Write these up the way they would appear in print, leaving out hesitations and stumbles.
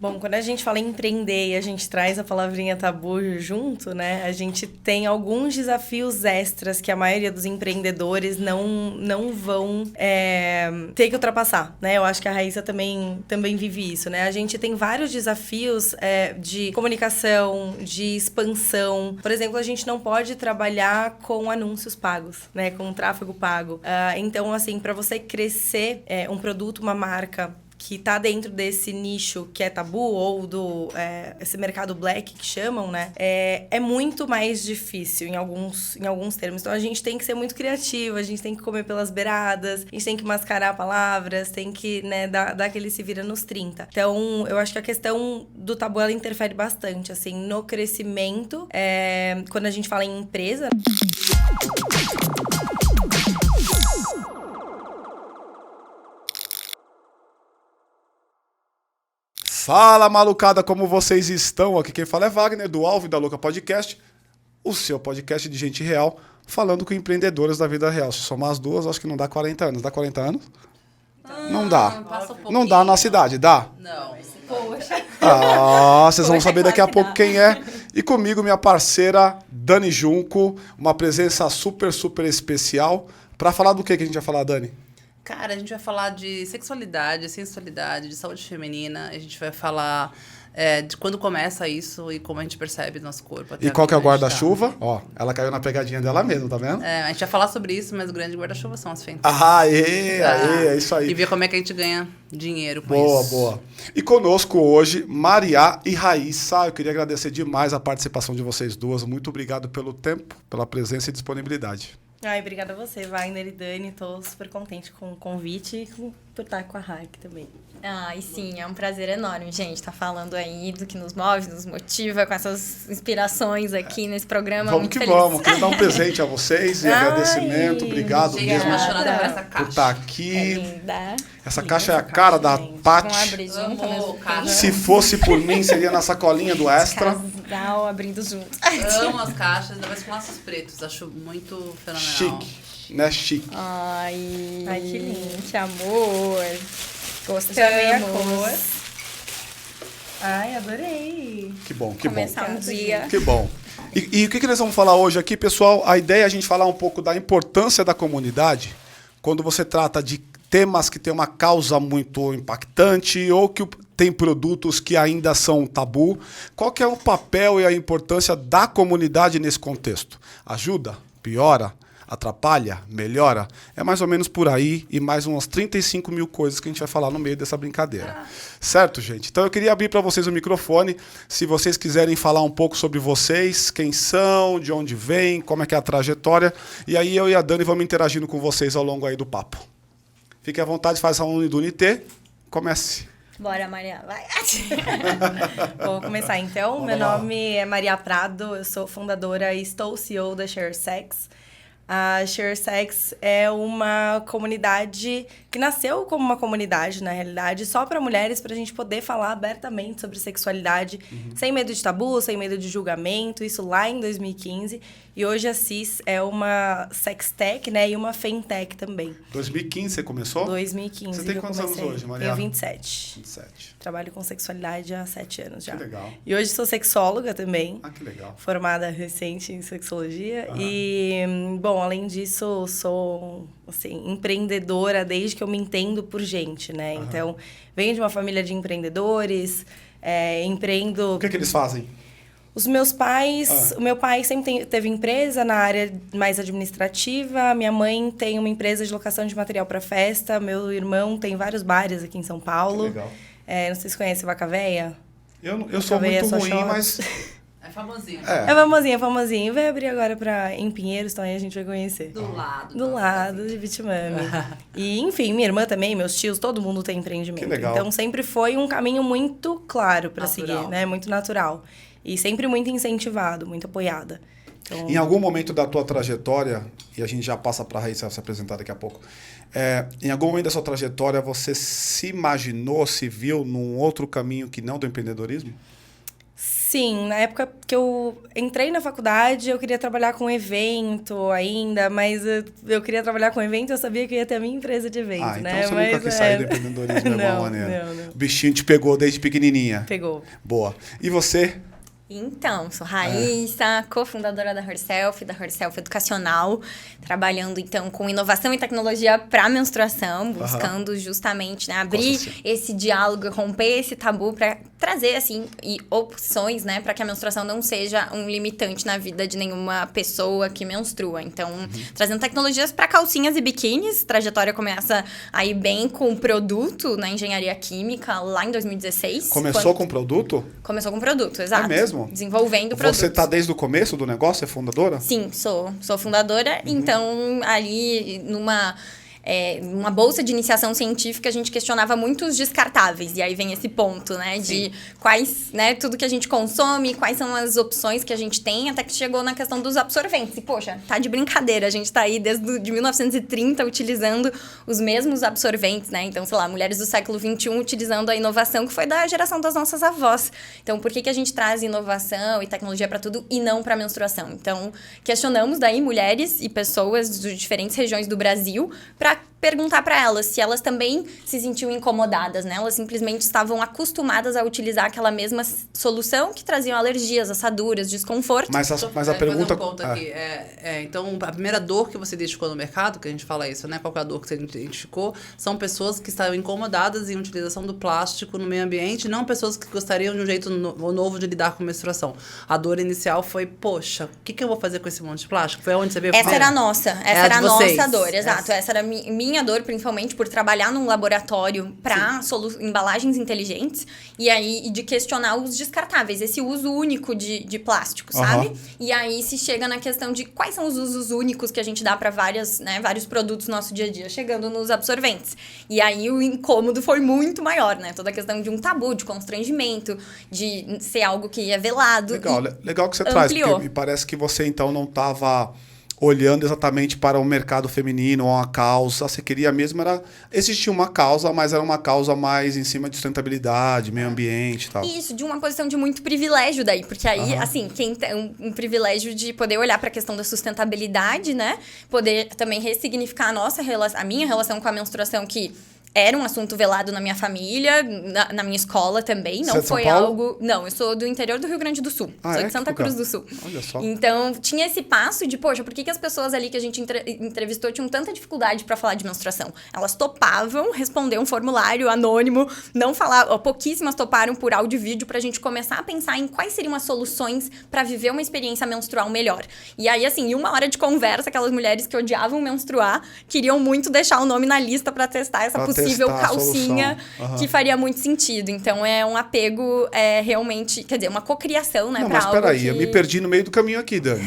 Bom, quando a gente fala em empreender e a gente traz a palavrinha tabu junto, né? A gente tem alguns desafios extras que a maioria dos empreendedores não vão ter que ultrapassar, né? Eu acho que a Raíssa também vive isso, né? A gente tem vários desafios de comunicação, de expansão. Por exemplo, a gente não pode trabalhar com anúncios pagos, né? Com tráfego pago. Então, assim, para você crescer um produto, uma marca que tá dentro desse nicho que é tabu, ou esse mercado black que chamam, né? É muito mais difícil em alguns termos. Então, a gente tem que ser muito criativo, a gente tem que comer pelas beiradas, a gente tem que mascarar palavras, tem que, né, dar aquele se vira nos 30. Então, eu acho que a questão do tabu, ela interfere bastante, assim, no crescimento. Quando a gente fala em empresa... Fala, malucada, como vocês estão? Aqui quem fala é Wagner, do Alvo e da Louca Podcast, o seu podcast de gente real, falando com empreendedoras da vida real. Se somar as duas, acho que não dá 40 anos. Dá 40 anos? Não dá. Não dá na cidade, dá? Não. Poxa. Vocês vão saber daqui a pouco quem é. E comigo, minha parceira, Dani Junco, uma presença super, super especial. Pra falar do que a gente vai falar, Dani? Cara, a gente vai falar de sexualidade, sensualidade, de saúde feminina. A gente vai falar de quando começa isso e como a gente percebe do nosso corpo. E qual que é o guarda-chuva? Ó, ela caiu na pegadinha dela mesmo, tá vendo? A gente vai falar sobre isso, mas o grande guarda-chuva são as fentas. É isso aí. E ver como é que a gente ganha dinheiro com isso. Boa. E conosco hoje, Maria e Raíssa. Eu queria agradecer demais a participação de vocês duas. Muito obrigado pelo tempo, pela presença e disponibilidade. Obrigada a você, Wagner e Dani. Tô super contente com o convite e por estar com a Raik também. E sim, é um prazer enorme, gente, estar falando aí do que nos move, nos motiva, com essas inspirações aqui nesse programa. Vamos muito que feliz. vamos. Queria dar um presente a vocês e agradecimento. Obrigado mesmo apaixonada por essa caixa. por estar aqui. É linda. Essa caixa é a cara da Paty. Vamos abrir junto mesmo. Caixa. Se fosse por mim, seria na sacolinha do Extra. Casal abrindo junto. Amo as caixas, ainda mais com laços pretos. Acho muito fenomenal. Chique, né? Chique. Ai, que lindo. que amor. Gostei a Gostamos. cor. Adorei. Que bom. Começar um dia. Que bom. E o que nós vamos falar hoje aqui, pessoal? A ideia é a gente falar um pouco da importância da comunidade quando você trata de temas que têm uma causa muito impactante ou que tem produtos que ainda são tabu. Qual que é o papel e a importância da comunidade nesse contexto? Ajuda? Piora? Atrapalha? Melhora? É mais ou menos por aí e mais umas 35 mil coisas que a gente vai falar no meio dessa brincadeira. Certo, gente? Então eu queria abrir para vocês o microfone, se vocês quiserem falar um pouco sobre vocês, quem são, de onde vêm, como é que é a trajetória, e aí eu e a Dani vamos interagindo com vocês ao longo aí do papo. Fique à vontade, faça um do Unité, comece. Bora, Maria, vai. Vou começar então. Meu nome é Maria Prado, eu sou fundadora e estou CEO da ShareSex. A ShareSex é uma comunidade que nasceu como uma comunidade, na realidade, só para mulheres, para a gente poder falar abertamente sobre sexualidade, sem medo de tabu, sem medo de julgamento, isso lá em 2015. E hoje a CIS é uma sextech, né, e uma fintech também. 2015 você começou? 2015. Você tem quantos anos hoje, Maria? Tenho 27. 27. Trabalho com sexualidade há 7 anos já. Que legal. E hoje sou sexóloga também. Que legal. Formada recente em sexologia. E, bom, além disso, sou, assim, empreendedora desde que eu me entendo por gente, né? Então, venho de uma família de empreendedores, empreendo... O que eles fazem? Os meus pais... O meu pai sempre teve empresa na área mais administrativa. Minha mãe tem uma empresa de locação de material para festa. Meu irmão tem vários bares aqui em São Paulo. Que legal. Não sei se conhece Vaca Véia. Eu sou muito ruim, mas... É famosinho. É famosinho. Vai abrir agora em Pinheiros, então aí a gente vai conhecer. Do lado de Vitimame. E, enfim, minha irmã também, meus tios, todo mundo tem empreendimento. Que legal. Então, sempre foi um caminho muito claro para seguir, né? Muito natural. E sempre muito incentivado, muito apoiada. Então... Em algum momento da tua trajetória, e a gente já passa para a Raíssa se apresentar daqui a pouco, em algum momento da sua trajetória, você se imaginou, se viu num outro caminho que não do empreendedorismo? Sim, na época que eu entrei na faculdade, eu queria trabalhar com evento ainda, mas eu queria trabalhar com evento, eu sabia que eu ia ter a minha empresa de evento, Então né? você nunca quis sair do empreendedorismo de alguma maneira. Não. O bichinho te pegou desde pequenininha. Pegou. Boa. E você? Então, sou Raíssa, cofundadora da Herself Educacional, trabalhando então com inovação e tecnologia para menstruação, buscando justamente, né, abrir esse diálogo, romper esse tabu para trazer assim opções, né, para que a menstruação não seja um limitante na vida de nenhuma pessoa que menstrua. Então, trazendo tecnologias para calcinhas e biquínis. Trajetória começa aí bem com produto na engenharia química lá em 2016. Começou com produto? Começou com produto, exato. É mesmo? Desenvolvendo produtos. Você tá desde o começo do negócio? É fundadora? Sim, sou fundadora. Então, ali numa bolsa de iniciação científica, a gente questionava muito os descartáveis. E aí vem esse ponto, né? De quais, né? Tudo que a gente consome, quais são as opções que a gente tem, até que chegou na questão dos absorventes. E, poxa, tá de brincadeira. A gente tá aí desde de 1930 utilizando os mesmos absorventes, né? Então, sei lá, mulheres do século XXI utilizando a inovação que foi da geração das nossas avós. Então, por que a gente traz inovação e tecnologia para tudo e não para menstruação? Então, questionamos daí mulheres e pessoas de diferentes regiões do Brasil para perguntar para elas se elas também se sentiam incomodadas, né? Elas simplesmente estavam acostumadas a utilizar aquela mesma solução que traziam alergias, assaduras, desconforto. Mas a pergunta... Um ponto aqui. Então, a primeira dor que você identificou no mercado, que a gente fala isso, né? Qual é a dor que você identificou? São pessoas que estavam incomodadas em utilização do plástico no meio ambiente, não pessoas que gostariam de um jeito novo de lidar com menstruação. A dor inicial foi, poxa, o que eu vou fazer com esse monte de plástico? Foi onde você veio? Essa era a nossa. Essa era a nossa dor, exato. Essa era minha dor, principalmente por trabalhar num laboratório para embalagens inteligentes e de questionar os descartáveis, esse uso único de plástico, sabe? E aí se chega na questão de quais são os usos únicos que a gente dá para vários produtos no nosso dia a dia, chegando nos absorventes. E aí o incômodo foi muito maior, né? Toda a questão de um tabu, de constrangimento, de ser algo que é velado. Legal que você traz, porque me parece que você então não estava olhando exatamente para o mercado feminino ou uma causa. Você queria mesmo existia uma causa, mas era uma causa mais em cima de sustentabilidade, meio ambiente e tal. Isso, de uma posição de muito privilégio daí, porque aí, assim, quem tem um privilégio de poder olhar para a questão da sustentabilidade, né? Poder também ressignificar a minha relação com a menstruação, que era um assunto velado na minha família, na minha escola também. Não foi algo... Não, eu sou do interior do Rio Grande do Sul. Sou de Santa Cruz do Sul. Olha só. Então, tinha esse passo de, poxa, por que as pessoas ali que a gente entrevistou tinham tanta dificuldade para falar de menstruação? Elas topavam responder um formulário anônimo, não falar... Pouquíssimas toparam por áudio e vídeo pra gente começar a pensar em quais seriam as soluções para viver uma experiência menstrual melhor. E aí, assim, em 1 hora de conversa, aquelas mulheres que odiavam menstruar queriam muito deixar o nome na lista para testar essa possível calcinha que faria muito sentido. Então, é um apego realmente... Quer dizer, uma cocriação, né? Não, mas peraí, eu me perdi no meio do caminho aqui, Dani.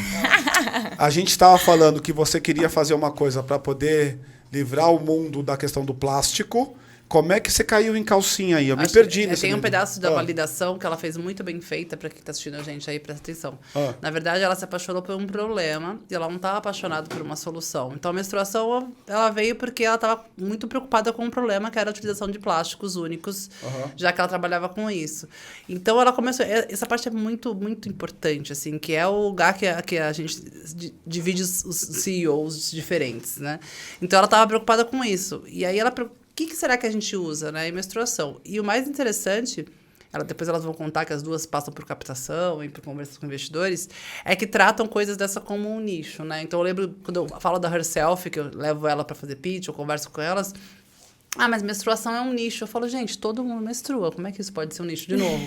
A gente estava falando que você queria fazer uma coisa para poder livrar o mundo da questão do plástico. Como é que você caiu em calcinha aí? Eu me perdi nesse Tem um meio. pedaço da validação que ela fez muito bem feita, para quem tá assistindo a gente aí, presta atenção. Na verdade, ela se apaixonou por um problema e ela não estava apaixonada por uma solução. Então, a menstruação, ela veio porque ela estava muito preocupada com um problema, que era a utilização de plásticos únicos, já que ela trabalhava com isso. Então, ela começou... Essa parte é muito, muito importante, assim, que é o lugar que a gente divide os CEOs diferentes, né? Então, ela estava preocupada com isso. E aí, ela... O que será que a gente usa, né, em menstruação? E o mais interessante, depois elas vão contar que as duas passam por captação e por conversas com investidores, é que tratam coisas dessa como um nicho, né? Então, eu lembro, quando eu falo da Herself, que eu levo ela para fazer pitch, eu converso com elas... mas menstruação é um nicho. Eu falo, gente, todo mundo menstrua. Como é que isso pode ser um nicho de novo?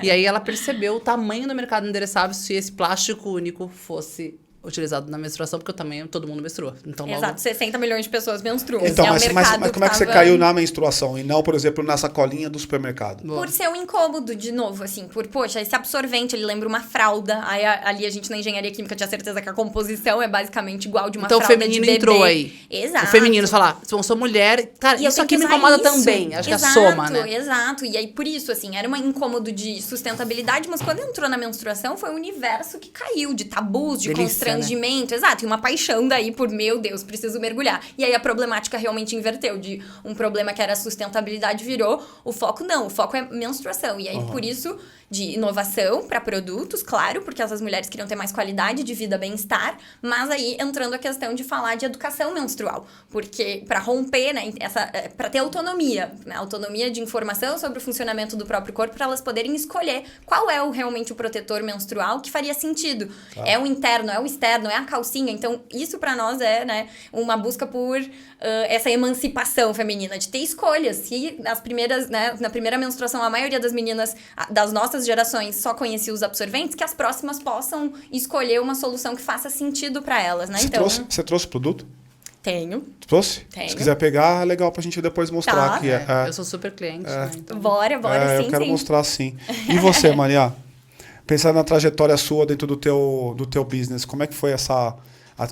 E aí, ela percebeu o tamanho do mercado endereçável se esse plástico único fosse utilizado na menstruação, porque todo mundo menstrua. Então, Exato, 60 milhões de pessoas menstruam. Então, mas como é que você caiu na menstruação e não, por exemplo, na sacolinha do supermercado? Por ser um incômodo, de novo, assim, poxa, esse absorvente, ele lembra uma fralda. Aí, ali a gente na engenharia química tinha certeza que a composição é basicamente igual de uma fralda de bebê. Então, o feminino entrou aí. Exato. O feminino falar, se eu sou mulher, cara, isso aqui me incomoda também. Acho que é soma, né? Exato. E aí, por isso, assim, era um incômodo de sustentabilidade, mas quando entrou na menstruação, foi um universo que caiu, de tabus, de constrangimento. desprendimento, exato, e uma paixão daí por, meu Deus, preciso mergulhar. E aí a problemática realmente inverteu, de um problema que era sustentabilidade virou o foco não, o foco é menstruação. E aí, por isso, de inovação para produtos, claro, porque essas mulheres queriam ter mais qualidade de vida, bem-estar, mas aí entrando a questão de falar de educação menstrual, porque para romper, né, para ter autonomia, né, autonomia de informação sobre o funcionamento do próprio corpo, para elas poderem escolher qual é realmente o protetor menstrual que faria sentido. É o interno, é o externo, é a calcinha. Então, isso para nós é, né, uma busca por essa emancipação feminina, de ter escolhas. Se as primeiras, né, na primeira menstruação, a maioria das meninas das nossas gerações só conhecia os absorventes, que as próximas possam escolher uma solução que faça sentido para elas, né? Você trouxe o produto? Tenho. Trouxe? Tenho. Se quiser pegar, é legal pra gente depois mostrar aqui. Eu sou super cliente, né? Então... Bora, sim, eu quero mostrar sim. E você, Maria? Pensando na trajetória sua dentro do teu business, como é que foi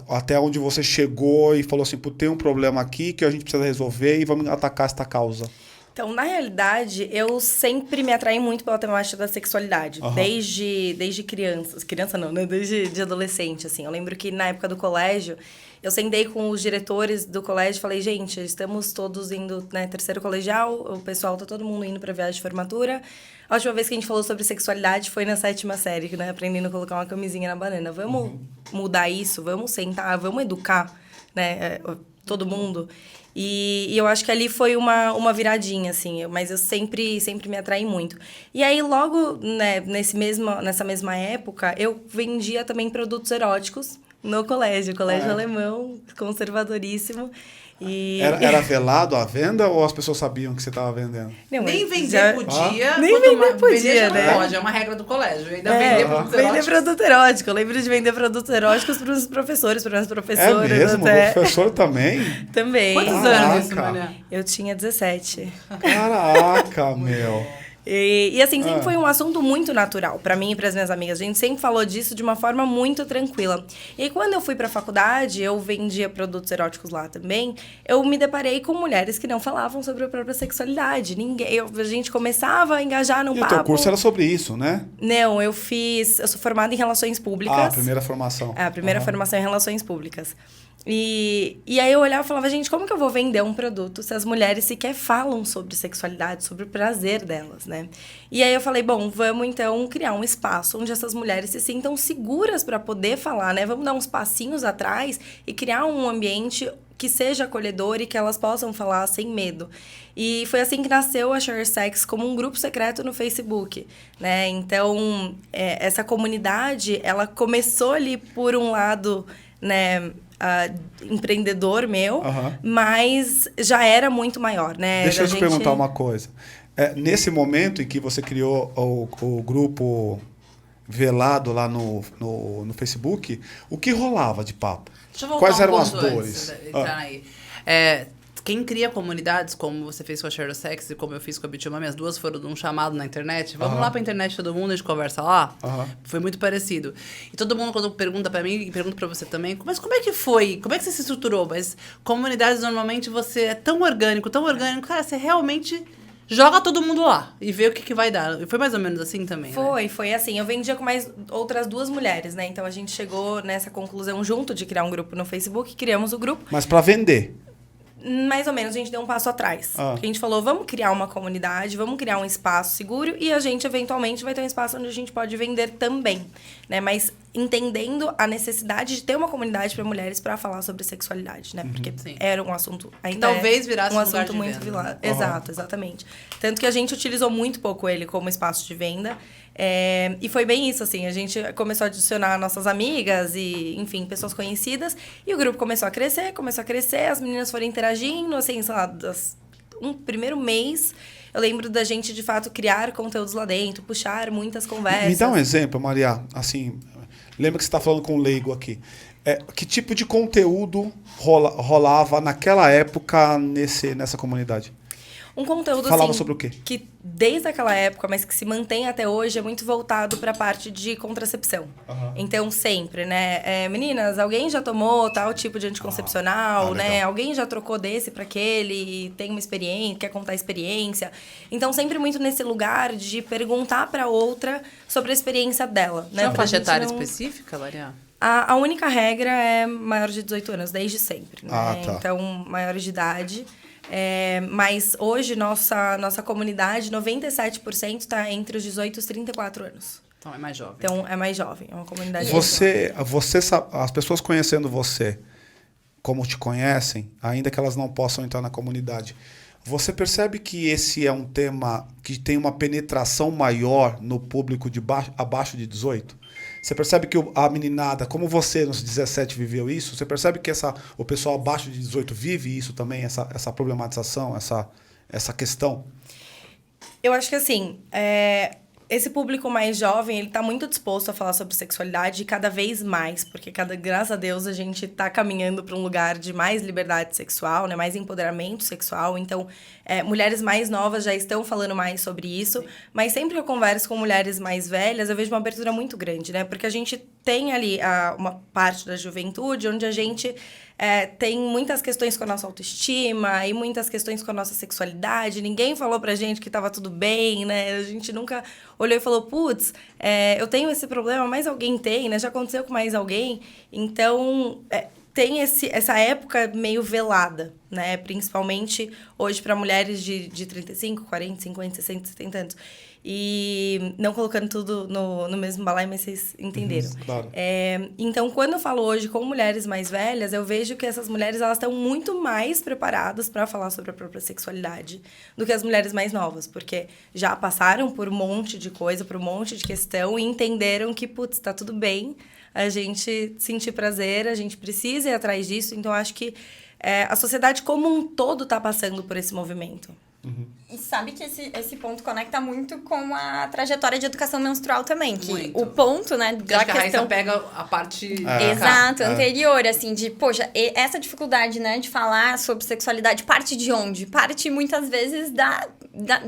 até onde você chegou e falou assim, pô, tem um problema aqui que a gente precisa resolver e vamos atacar esta causa? Então, na realidade, eu sempre me atraí muito pela temática da sexualidade. Desde criança. Criança não, né? Desde adolescente, assim. Eu lembro que na época do colégio, eu sentei com os diretores do colégio e falei, gente, estamos todos indo, né, terceiro colegial, o pessoal tá todo mundo indo pra viagem de formatura. A última vez que a gente falou sobre sexualidade foi na 7ª série, né? Aprendendo a colocar uma camisinha na banana. Vamos mudar isso, vamos sentar, vamos educar, né? Todo mundo. E eu acho que ali foi uma viradinha, assim. Mas eu sempre me atraí muito. E aí, logo, né, nessa mesma época, eu vendia também produtos eróticos no colégio. Colégio alemão, conservadoríssimo. E... Era velado a venda ou as pessoas sabiam que você estava vendendo? Não, nem vender podia. Nem vender podia, né? Não pode, é uma regra do colégio. Ainda vender produtos eróticos. Vender produto erótico. Eu lembro de vender produtos eróticos para os professores, para as professoras. É mesmo? Até. O professor também? Também. Quantos anos isso, Maria? Eu tinha 17. Caraca, meu. E assim, sempre foi um assunto muito natural para mim e para as minhas amigas. A gente sempre falou disso de uma forma muito tranquila. E aí, quando eu fui para a faculdade, eu vendia produtos eróticos lá também, eu me deparei com mulheres que não falavam sobre a própria sexualidade. A gente começava a engajar no papo. E o teu curso era sobre isso, né? Não, eu sou formada em Relações Públicas. A primeira formação. A primeira formação em Relações Públicas. E aí eu olhava e falava, gente, como que eu vou vender um produto se as mulheres sequer falam sobre sexualidade, sobre o prazer delas, né? E aí eu falei, bom, vamos então criar um espaço onde essas mulheres se sintam seguras para poder falar, né? Vamos dar uns passinhos atrás e criar um ambiente que seja acolhedor e que elas possam falar sem medo. E foi assim que nasceu a Share Sex como um grupo secreto no Facebook, né? Então, essa comunidade, ela começou ali por um lado, né, empreendedor meu, mas já era muito maior, né? Deixa eu te perguntar uma coisa. Nesse momento em que você criou o grupo velado lá no Facebook, o que rolava de papo? Deixa eu voltar Quais eram as ponto dores? Aí. Quem cria comunidades, como você fez com a Share Sex e como eu fiz com a Bitumami, as duas foram de um chamado na internet. Vamos lá pra internet todo mundo, a gente conversa lá. Foi muito parecido. E todo mundo, quando pergunta pra mim, e pergunta pra você também, mas como é que foi? Como é que você se estruturou? Mas comunidades, normalmente, você é tão orgânico, cara, você realmente joga todo mundo lá e vê o que vai dar. Foi mais ou menos assim também, né? Foi assim. Eu vendia com mais outras 2 mulheres, né? Então, a gente chegou nessa conclusão junto de criar um grupo no Facebook, criamos o grupo. Mas pra vender? Mais ou menos, a gente deu um passo atrás. Porque a gente falou, vamos criar uma comunidade, vamos criar um espaço seguro e a gente, eventualmente, vai ter um espaço onde a gente pode vender também, né? Mas entendendo a necessidade de ter uma comunidade para mulheres para falar sobre sexualidade, né? Porque era um assunto... ainda talvez virasse um lugar assunto de muito venda, né? Exato, exatamente. Tanto que a gente utilizou muito pouco ele como espaço de venda. E foi bem isso, assim, a gente começou a adicionar nossas amigas e, enfim, pessoas conhecidas, e o grupo começou a crescer, as meninas foram interagindo, assim, sei lá, primeiro mês, eu lembro da gente, de fato, criar conteúdos lá dentro, puxar muitas conversas. Me dá um exemplo, Maria, assim, lembra que você está falando com um leigo aqui. Que tipo de conteúdo rolava naquela época nessa comunidade? Um conteúdo falava assim, sobre o quê? Que desde aquela época, mas que se mantém até hoje, é muito voltado para a parte de contracepção. Então, sempre, né? Meninas, alguém já tomou tal tipo de anticoncepcional, né? Alguém já trocou desse para aquele, tem uma experiência, quer contar a experiência. Então, sempre muito nesse lugar de perguntar para outra sobre a experiência dela. Tinha uma faixa etária específica, Maria? A única regra é maior de 18 anos, desde sempre, né? Ah, tá. Então, maiores de idade. Mas hoje, nossa comunidade, 97% está entre os 18 e os 34 anos. Então é mais jovem. Então, é mais jovem, é uma comunidade Você as pessoas conhecendo você, como te conhecem, ainda que elas não possam entrar na comunidade, você percebe que esse é um tema que tem uma penetração maior no público abaixo de 18? Você percebe que a meninada, como você nos 17 viveu isso, você percebe que o pessoal abaixo de 18 vive isso também, essa problematização, essa questão? Eu acho que assim, esse público mais jovem, ele tá muito disposto a falar sobre sexualidade cada vez mais, porque graças a Deus a gente tá caminhando para um lugar de mais liberdade sexual, né, mais empoderamento sexual. Então, mulheres mais novas já estão falando mais sobre isso, mas sempre que eu converso com mulheres mais velhas, eu vejo uma abertura muito grande, né? Porque a gente tem ali uma parte da juventude onde a gente tem muitas questões com a nossa autoestima e muitas questões com a nossa sexualidade. Ninguém falou pra gente que tava tudo bem, né? A gente nunca olhou e falou, putz, eu tenho esse problema, mas alguém tem, né? Já aconteceu com mais alguém. Então, tem essa época meio velada, né? Principalmente hoje para mulheres de 35, 40, 50, 60, 70 anos. E não colocando tudo no mesmo balaio, mas vocês entenderam. Claro. Então, quando eu falo hoje com mulheres mais velhas, eu vejo que essas mulheres elas estão muito mais preparadas para falar sobre a própria sexualidade do que as mulheres mais novas, porque já passaram por um monte de coisa, por um monte de questão e entenderam que, putz, tá tudo bem a gente sentir prazer, a gente precisa ir atrás disso. Então, acho que a sociedade como um todo tá passando por esse movimento. E sabe que esse ponto conecta muito com a trajetória de educação menstrual também. Que muito. O ponto, né, da Acho que a questão... Raíssa pega a parte... Exato, anterior, assim, de, poxa, essa dificuldade, né, de falar sobre sexualidade parte de onde? Parte, muitas vezes,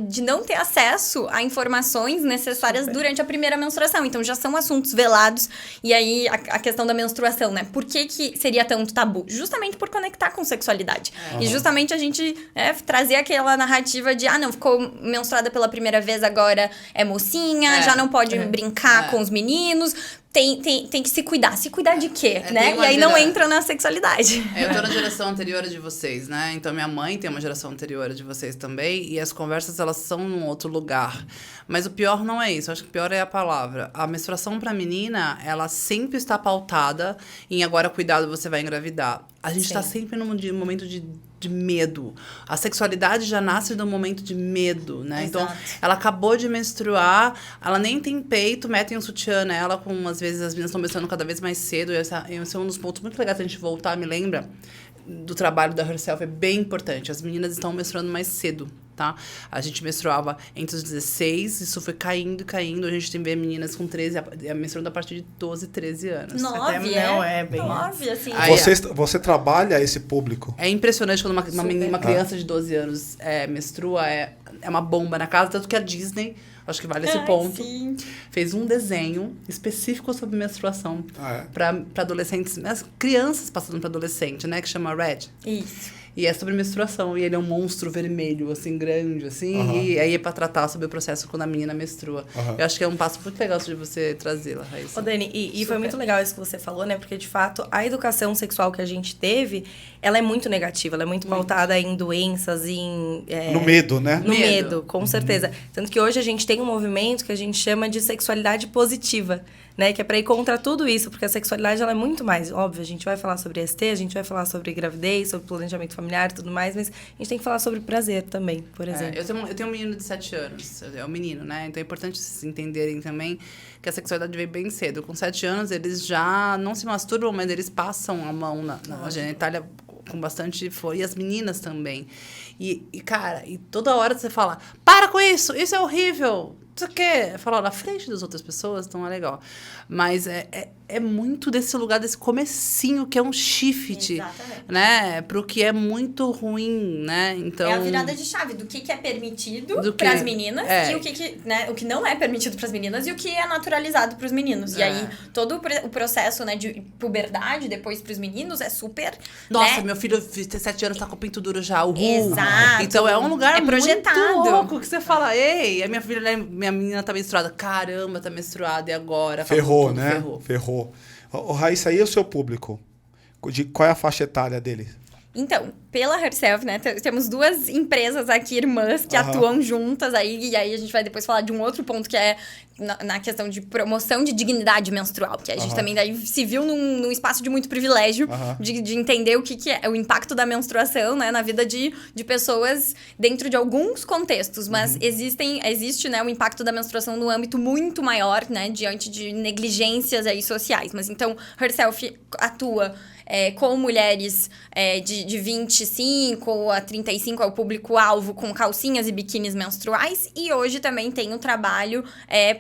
de não ter acesso a informações necessárias durante a primeira menstruação. Então, já são assuntos velados. E aí, a questão da menstruação, né? Por que seria tanto tabu? Justamente por conectar com sexualidade. E justamente a gente trazer aquela narrativa de, não, ficou menstruada pela primeira vez, agora é mocinha, já não pode brincar com os meninos... Tem que se cuidar. Se cuidar de quê, né? E aí não entra na sexualidade. Eu tô na geração anterior de vocês, né? Então, minha mãe tem uma geração anterior de vocês também. E as conversas, elas são num outro lugar. Mas o pior não é isso. Eu acho que o pior é a palavra. A menstruação pra menina, ela sempre está pautada em agora, cuidado, você vai engravidar. A gente tá sempre num momento de medo. A sexualidade já nasce de um momento de medo, né? Exato. Então, ela acabou de menstruar, ela nem tem peito, metem um sutiã nela, com às vezes as meninas estão menstruando cada vez mais cedo. Esse é um dos pontos muito legais pra gente voltar, me lembra, do trabalho da Herself, é bem importante. As meninas estão menstruando mais cedo, tá? A gente menstruava entre os 16, isso foi caindo. A gente tem meninas com 13, menstruando a partir de 12, 13 anos. 9, Não, é bem 9, assim. Aí, Você trabalha esse público? É impressionante quando uma criança de 12 anos menstrua, é uma bomba na casa, tanto que a Disney, acho que vale esse ponto, Sim. fez um desenho específico sobre menstruação para adolescentes, crianças passando para adolescente, né, que chama Red. Isso. E é sobre menstruação, e ele é um monstro vermelho, assim, grande, assim, e aí é pra tratar sobre o processo quando a menina menstrua. Eu acho que é um passo muito legal de você trazê-la, Raíssa. Ô, Dani, e foi muito legal isso que você falou, né? Porque, de fato, a educação sexual que a gente teve, ela é muito negativa, ela é muito pautada em doenças, em... No medo, né? No medo, com certeza. Tanto que hoje a gente tem um movimento que a gente chama de sexualidade positiva, né? Que é pra ir contra tudo isso, porque a sexualidade, ela é muito mais... Óbvio, a gente vai falar sobre ST, a gente vai falar sobre gravidez, sobre planejamento familiar e tudo mais, mas a gente tem que falar sobre prazer também, por exemplo. Eu tenho um menino de 7 anos, é um menino, né? Então é importante vocês entenderem também que a sexualidade veio bem cedo. Com 7 anos, eles já não se masturbam, mas eles passam a mão na genitália com bastante força. E as meninas também. E, cara, e toda hora você fala, para com isso é horrível. Isso aqui, falar na frente das outras pessoas, então é legal. Mas é muito desse lugar, desse comecinho, que é um shift, Exatamente. né? Pro que é muito ruim, né? Então... É a virada de chave do que é permitido para as meninas e o que não é permitido para as meninas e o que é naturalizado para os meninos. E aí, todo o processo, né, de puberdade depois para os meninos é super... Nossa, né? meu filho de 7 anos tá com o pinto duro já. Uhul. Exato. Então é um lugar projetado. muito louco que você fala, ei, a minha minha menina tá menstruada. Caramba, tá menstruada, e agora? Ferrou, Tudo, né? Ferrou. Ô, Raíssa, aí é o seu público? Qual é a faixa etária dele? Então, pela Herself, né, temos 2 empresas aqui, irmãs, que atuam juntas aí, e aí a gente vai depois falar de um outro ponto que é na questão de promoção de dignidade menstrual, que a gente também daí se viu num espaço de muito privilégio, de entender o que é o impacto da menstruação, né, na vida de pessoas dentro de alguns contextos, mas existe, né, o impacto da menstruação no âmbito muito maior, né, diante de negligências aí sociais. Mas então, Herself atua com mulheres de 25 a 35 é o público-alvo, com calcinhas e biquínis menstruais. E hoje também tem o trabalho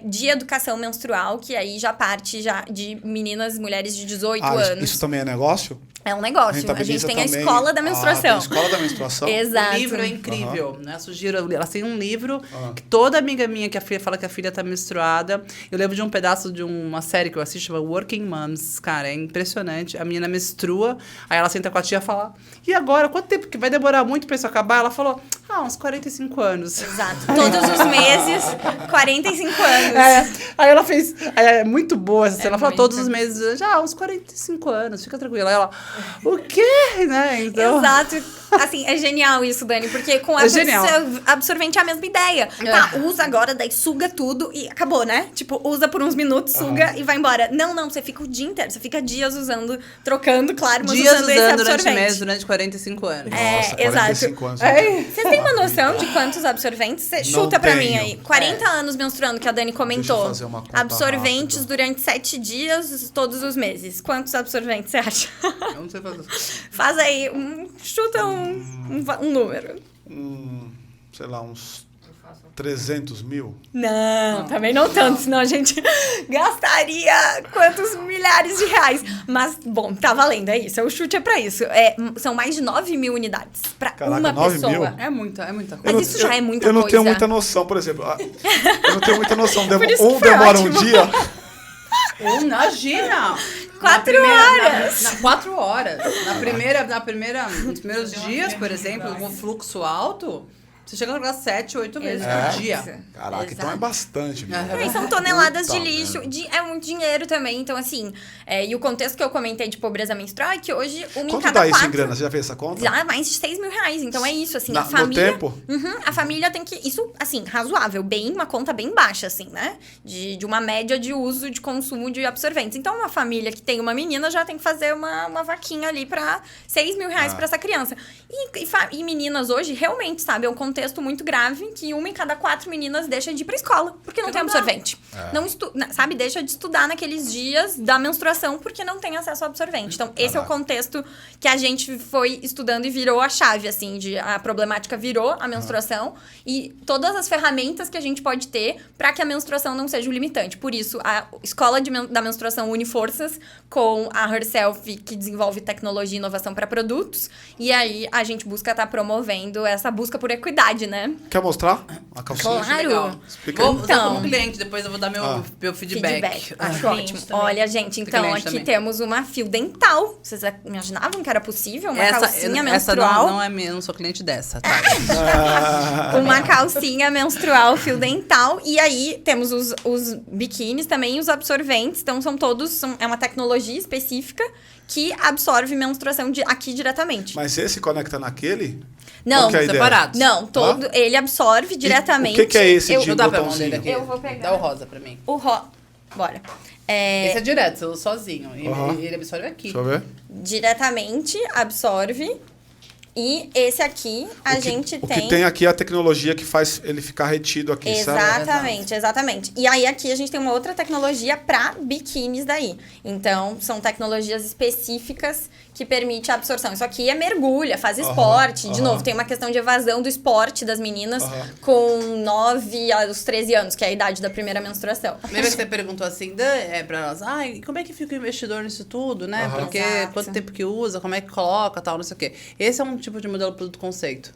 de educação menstrual, que aí já parte de meninas, mulheres de 18 anos. Isso também é negócio? É um negócio. A gente tem também a escola da menstruação. Tem a escola da menstruação? Exato. O livro é incrível, né? Sugiro, elas têm um livro que toda amiga minha que a filha fala que a filha tá menstruada. Eu lembro de um pedaço de uma série que eu assisto, chama Working Moms. Cara, é impressionante. A menina menstrua, aí ela senta com a tia e fala, e agora? Quanto tempo que vai demorar muito pra isso acabar? Ela falou, uns 45 anos. Exato. Todos os meses, 45 anos. Aí ela fez, é muito boa essa cena. Ela falou todos os muito. meses, uns 45 anos, fica tranquila. Aí ela, o quê? Né? Então... Exato. Assim, é genial isso, Dani, porque com absorvente é a mesma ideia. Tá, usa agora, daí suga tudo e acabou, né? Tipo, usa por uns minutos, suga e vai embora. Não, você fica o dia inteiro, você fica dias usando, trocando, claro, mas dias usando esse durante absorvente. mês, durante 45 anos. Nossa, 45 anos. Vocês têm uma noção de quantos absorventes? Você chuta pra mim aí. 40 anos menstruando, que a Dani comentou. Deixa eu fazer uma conta absorventes rápida. durante 7 dias, todos os meses. Quantos absorventes você acha? Eu não sei fazer. Faz aí, chuta um número. Sei lá, uns 300 mil? Não, também não tanto, senão a gente gastaria quantos milhares de reais. Mas, bom, tá valendo, é isso. O chute é pra isso. São mais de 9 mil unidades pra uma 9 pessoa. mil? É muita coisa. Mas isso já é muita coisa. Eu não tenho muita noção, por exemplo. Eu não tenho muita noção. isso que foi Demora ótimo. um dia. Imagina! 4 horas! 4 horas. Nos primeiros dias, por exemplo, com fluxo alto, você chega a jogar 7, 8 vezes por dia. Caraca, então é bastante. E são toneladas de lixo. É muito dinheiro também. Então, assim, e o contexto que eu comentei de pobreza menstrual é que hoje uma em Quanto cada dá 4... isso em grana? Você já fez essa conta? Já mais de 6 mil reais. Então é isso, assim, a família... No tempo? A família tem que... Isso, assim, razoável. Uma conta bem baixa, assim, né? De uma média de uso, de consumo de absorventes. Então, uma família que tem uma menina já tem que fazer uma vaquinha ali pra 6 mil reais pra essa criança. E meninas hoje, realmente, sabe? É um contexto muito grave que uma em cada 4 meninas deixa de ir pra escola porque não tem absorvente. Não sabe? Deixa de estudar naqueles dias da menstruação porque não tem acesso ao absorvente. Então, esse é o contexto que a gente foi estudando e virou a chave, assim, a problemática virou a menstruação e todas as ferramentas que a gente pode ter para que a menstruação não seja o limitante. Por isso, a escola da menstruação une forças com a Herself, que desenvolve tecnologia e inovação para produtos, e aí a gente busca estar promovendo essa busca por equidade, né? Quer mostrar a calcinha? Claro. Explica aí. Vou usar como cliente, depois eu vou dar meu feedback. Acho ótimo. Também. Olha, gente, então cliente aqui também. temos uma fio dental. Vocês imaginavam que era possível? Uma Essa calcinha menstrual? não é minha, eu não sou cliente dessa, tá? Uma calcinha menstrual, fio dental. E aí temos os biquínis também, os absorventes. Então são todos, é uma tecnologia específica que absorve menstruação aqui diretamente. Mas esse conecta naquele? Não, Qual que é a ideia? separados. Não, ele absorve diretamente. O que é esse Deixa de eu dar pra mão dele botãozinho? aqui. Eu vou pegar. Dá o rosa pra mim. Bora. Esse é direto, você usa sozinho. Ele absorve aqui. Deixa eu ver. Diretamente absorve. E esse aqui, O que tem aqui é a tecnologia que faz ele ficar retido aqui, sabe? Exatamente. E aí aqui a gente tem uma outra tecnologia para biquínis daí. Então, são tecnologias específicas que permitem a absorção. Isso aqui é mergulha, faz esporte. De novo, tem uma questão de evasão do esporte das meninas com 9 aos 13 anos, que é a idade da primeira menstruação. Lembra que você perguntou assim, pra nós, como é que fica o investidor nisso tudo, né? Porque Exato. quanto tempo que usa, como é que coloca, tal, não sei o quê. Esse é um tipo de modelo produto conceito.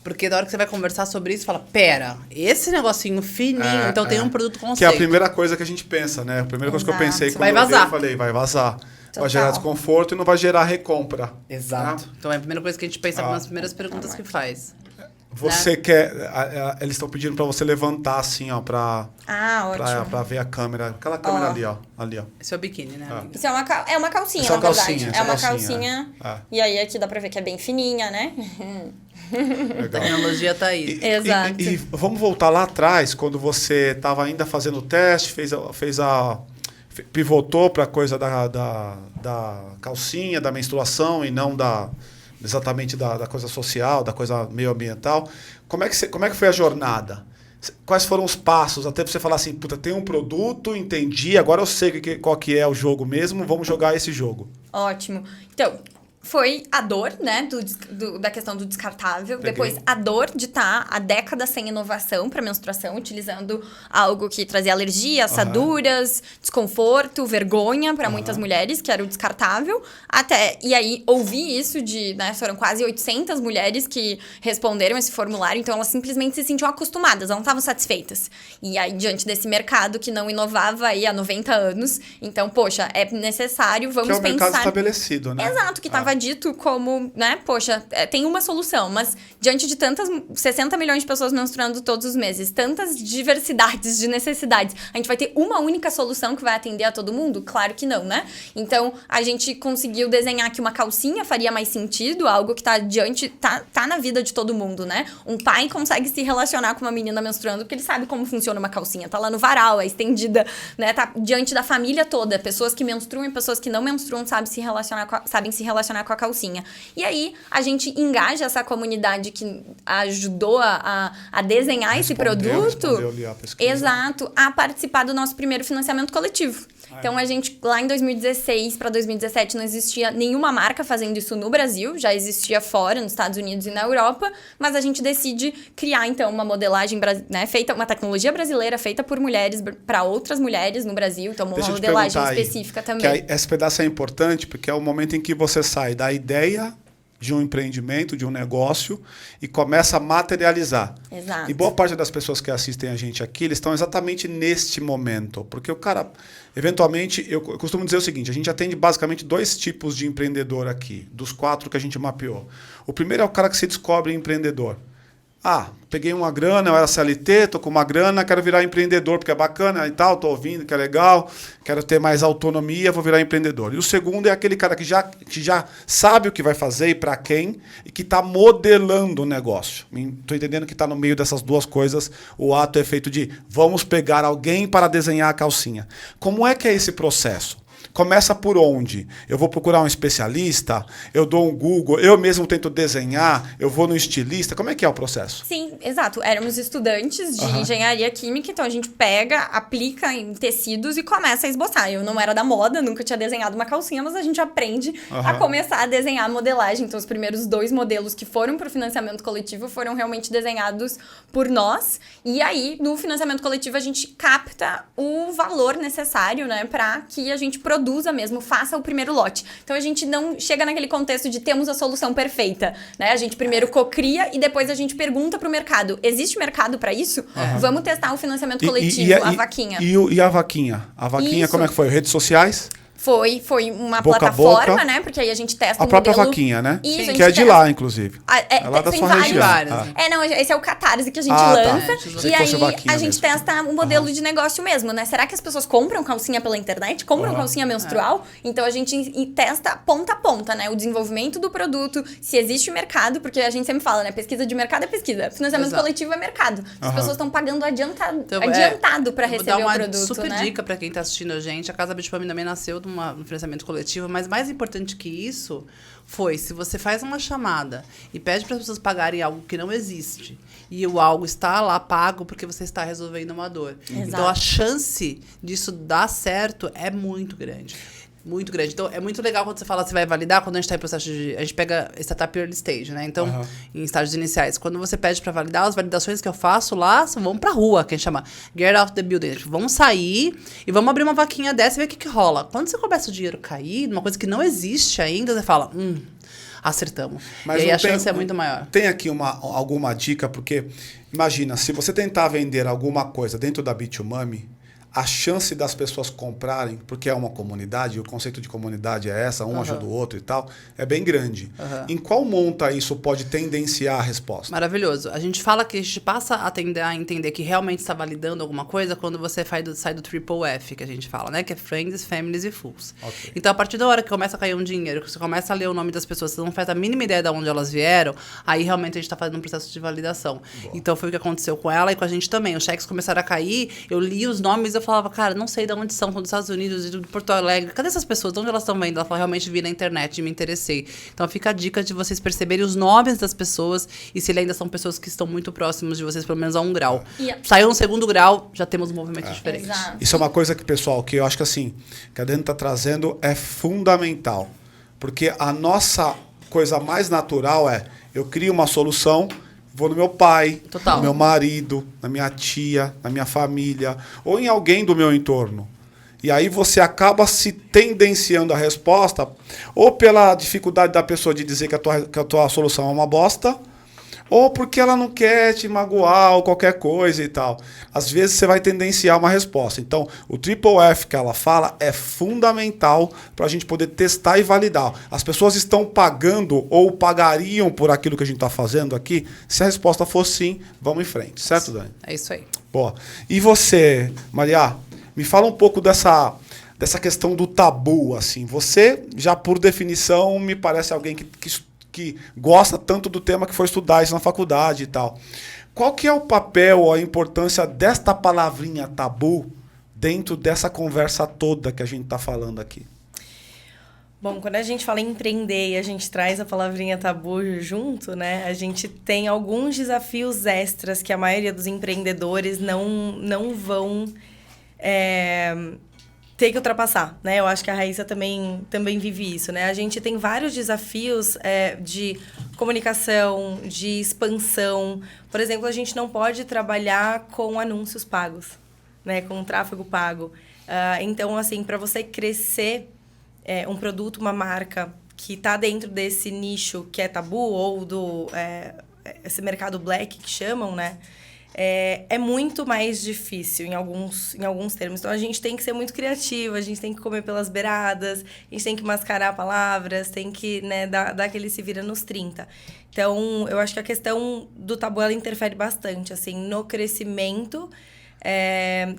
Porque na hora que você vai conversar sobre isso, fala, pera, esse negocinho fininho, então tem um produto conceito. Que é a primeira coisa que a gente pensa, né? A primeira coisa que eu pensei Você quando vai eu vi, vazar. eu falei, vai vazar. Total. Vai gerar desconforto e não vai gerar recompra. Exato. Então é a primeira coisa que a gente pensa nas primeiras perguntas que faz. Você quer... Eles estão pedindo para você levantar assim, ó, ótimo. Pra ver a câmera. Aquela câmera ali, ó. Esse é o biquíni, né, amiga? Isso é uma calcinha, Isso é na uma verdade. calcinha, É uma calcinha. E aí aqui dá pra ver que é bem fininha, né? A tecnologia tá aí. Exato. E vamos voltar lá atrás, quando você estava ainda fazendo o teste, pivotou para a coisa da calcinha, da menstruação e não exatamente da coisa social, da coisa meio ambiental. Como é que foi a jornada? Quais foram os passos até você falar assim, puta, tem um produto, entendi, agora eu sei qual que é o jogo mesmo, vamos jogar esse jogo. Ótimo. Então, foi a dor, né, da questão do descartável. Peguei. Depois, a dor de estar há décadas sem inovação para menstruação, utilizando algo que trazia alergia, assaduras, desconforto, vergonha para muitas mulheres, que era o descartável. E aí, ouvi isso né, foram quase 800 mulheres que responderam esse formulário, então elas simplesmente se sentiam acostumadas, elas não estavam satisfeitas. E aí, diante desse mercado que não inovava aí há 90 anos, então, poxa, é necessário, vamos pensar... Que é o mercado estabelecido, né? Exato, que estava dito como, né, poxa, tem uma solução, mas diante de 60 milhões de pessoas menstruando todos os meses, tantas diversidades de necessidades, a gente vai ter uma única solução que vai atender a todo mundo? Claro que não, né? Então, a gente conseguiu desenhar que uma calcinha faria mais sentido, algo que tá na vida de todo mundo, né? Um pai consegue se relacionar com uma menina menstruando porque ele sabe como funciona uma calcinha, tá lá no varal, é estendida, né? Tá diante da família toda, pessoas que menstruam e pessoas que não menstruam sabem se relacionar com a calcinha. E aí, a gente engaja essa comunidade que ajudou a desenhar esse produto. Ali a pesquisa. Exato, a participar do nosso primeiro financiamento coletivo. Então, a gente, lá em 2016 para 2017, não existia nenhuma marca fazendo isso no Brasil, já existia fora, nos Estados Unidos e na Europa, mas a gente decide criar, então, uma modelagem, né, uma tecnologia brasileira feita por mulheres, para outras mulheres no Brasil, então uma modelagem específica também. Que esse pedaço é importante, porque é o momento em que você sai da ideia de um empreendimento, de um negócio, e começa a materializar. Exato. E boa parte das pessoas que assistem a gente aqui, eles estão exatamente neste momento. Porque o cara, eventualmente, eu costumo dizer o seguinte, a gente atende basicamente 2 tipos de empreendedor aqui, dos 4 que a gente mapeou. O primeiro é o cara que se descobre empreendedor. Peguei uma grana, eu era CLT, tô com uma grana, quero virar empreendedor, porque é bacana e tal, tô ouvindo que é legal, quero ter mais autonomia, vou virar empreendedor. E o segundo é aquele cara que já sabe o que vai fazer e para quem, e que está modelando o negócio. Estou entendendo que está no meio dessas duas coisas, o ato é feito de vamos pegar alguém para desenhar a calcinha. Como é que é esse processo? Começa por onde? Eu vou procurar um especialista, eu dou um Google, eu mesmo tento desenhar, eu vou no estilista. Como é que é o processo? Sim, exato. Éramos estudantes de engenharia química, então a gente pega, aplica em tecidos e começa a esboçar. Eu não era da moda, nunca tinha desenhado uma calcinha, mas a gente aprende a começar a desenhar a modelagem. Então, os primeiros 2 modelos que foram para o financiamento coletivo foram realmente desenhados por nós. E aí, no financiamento coletivo, a gente capta o valor necessário, né, para que a gente produza mesmo, faça o primeiro lote. Então, a gente não chega naquele contexto de temos a solução perfeita, né? A gente primeiro cocria e depois a gente pergunta pro mercado, existe mercado para isso? Vamos testar o financiamento coletivo, a vaquinha. E a vaquinha? A vaquinha, como é que foi? Redes sociais? Foi uma boca plataforma, né? Porque aí a gente testa a própria vaquinha, né? Isso, que é de lá, inclusive. É lá da tem sua vários. região. Não, esse é o Catarse que a gente lança. Tá. E aí vaquinha a gente mesmo. testa um modelo de negócio mesmo, né? Será que as pessoas compram calcinha pela internet? Compram calcinha menstrual? Então a gente testa ponta a ponta, né? O desenvolvimento do produto, se existe mercado, porque a gente sempre fala, né? Pesquisa de mercado é pesquisa. Financiamento coletivo é mercado. As pessoas estão pagando adiantado para receber o produto, né? Super dica para quem tá assistindo a gente. A Casa Beach Mami também nasceu de um financiamento coletivo, mas mais importante que isso foi, se você faz uma chamada e pede para as pessoas pagarem algo que não existe e o algo está lá pago porque você está resolvendo uma dor. Exato. Então, a chance disso dar certo é muito grande. Muito grande. Então, é muito legal quando você fala que você vai validar, quando a gente está em processo de... A gente pega startup early stage, né? Então, em estágios iniciais. Quando você pede para validar, as validações que eu faço lá vamos pra rua, que a gente chama get out the building. Vamos sair e vamos abrir uma vaquinha dessa e ver o que rola. Quando você começa o dinheiro cair, numa coisa que não existe ainda, você fala, acertamos. Mas e aí a chance é muito maior. Tem aqui alguma dica, porque imagina, se você tentar vender alguma coisa dentro da B2Mami, a chance das pessoas comprarem, porque é uma comunidade, e o conceito de comunidade é essa, um ajuda o outro e tal, é bem grande. Em qual monta isso pode tendenciar a resposta? Maravilhoso. A gente fala que a gente passa a tender a entender que realmente está validando alguma coisa quando você sai do triple F, que a gente fala, né? Que é Friends, Families e Fools. Okay. Então, a partir da hora que começa a cair um dinheiro, que você começa a ler o nome das pessoas, você não faz a mínima ideia de onde elas vieram, aí realmente a gente está fazendo um processo de validação. Boa. Então, foi o que aconteceu com ela e com a gente também. Os cheques começaram a cair, eu li os nomes e eu falava, cara, não sei de onde são dos Estados Unidos, de Porto Alegre. Cadê essas pessoas? De onde elas estão vendo? Ela falou, realmente vi na internet e me interessei. Então, fica a dica de vocês perceberem os nomes das pessoas e se ainda são pessoas que estão muito próximos de vocês, pelo menos a 1 grau. Saiu no 2º grau, já temos um movimento diferente. Exato. Isso é uma coisa que, pessoal, que eu acho que assim, que a Dani está trazendo é fundamental. Porque a nossa coisa mais natural é, eu crio uma solução, vou no meu pai, Total. no meu marido, na minha tia, na minha família, ou em alguém do meu entorno. E aí você acaba se tendenciando a resposta, ou pela dificuldade da pessoa de dizer que a tua solução é uma bosta, ou porque ela não quer te magoar ou qualquer coisa e tal. Às vezes você vai tendenciar uma resposta. Então, o triple F que ela fala é fundamental para a gente poder testar e validar. As pessoas estão pagando ou pagariam por aquilo que a gente está fazendo aqui? Se a resposta for sim, vamos em frente. Certo, Dani? É isso aí. Boa. E você, Maria, me fala um pouco dessa questão do tabu, assim. Você, já por definição, me parece alguém que gosta tanto do tema que foi estudar isso na faculdade e tal. Qual que é o papel ou a importância desta palavrinha tabu dentro dessa conversa toda que a gente está falando aqui? Bom, quando a gente fala em empreender e a gente traz a palavrinha tabu junto, né? A gente tem alguns desafios extras que a maioria dos empreendedores não vão ter que ultrapassar, né? Eu acho que a Raíssa também vive isso, né? A gente tem vários desafios de comunicação, de expansão. Por exemplo, a gente não pode trabalhar com anúncios pagos, né? Com tráfego pago. Então, assim, para você crescer um produto, uma marca que está dentro desse nicho que é tabu ou esse mercado black que chamam, né? É muito mais difícil em alguns termos. Então, a gente tem que ser muito criativo, a gente tem que comer pelas beiradas, a gente tem que mascarar palavras, tem que, né, dar aquele se vira nos 30. Então, eu acho que a questão do tabu, ela interfere bastante, assim, no crescimento,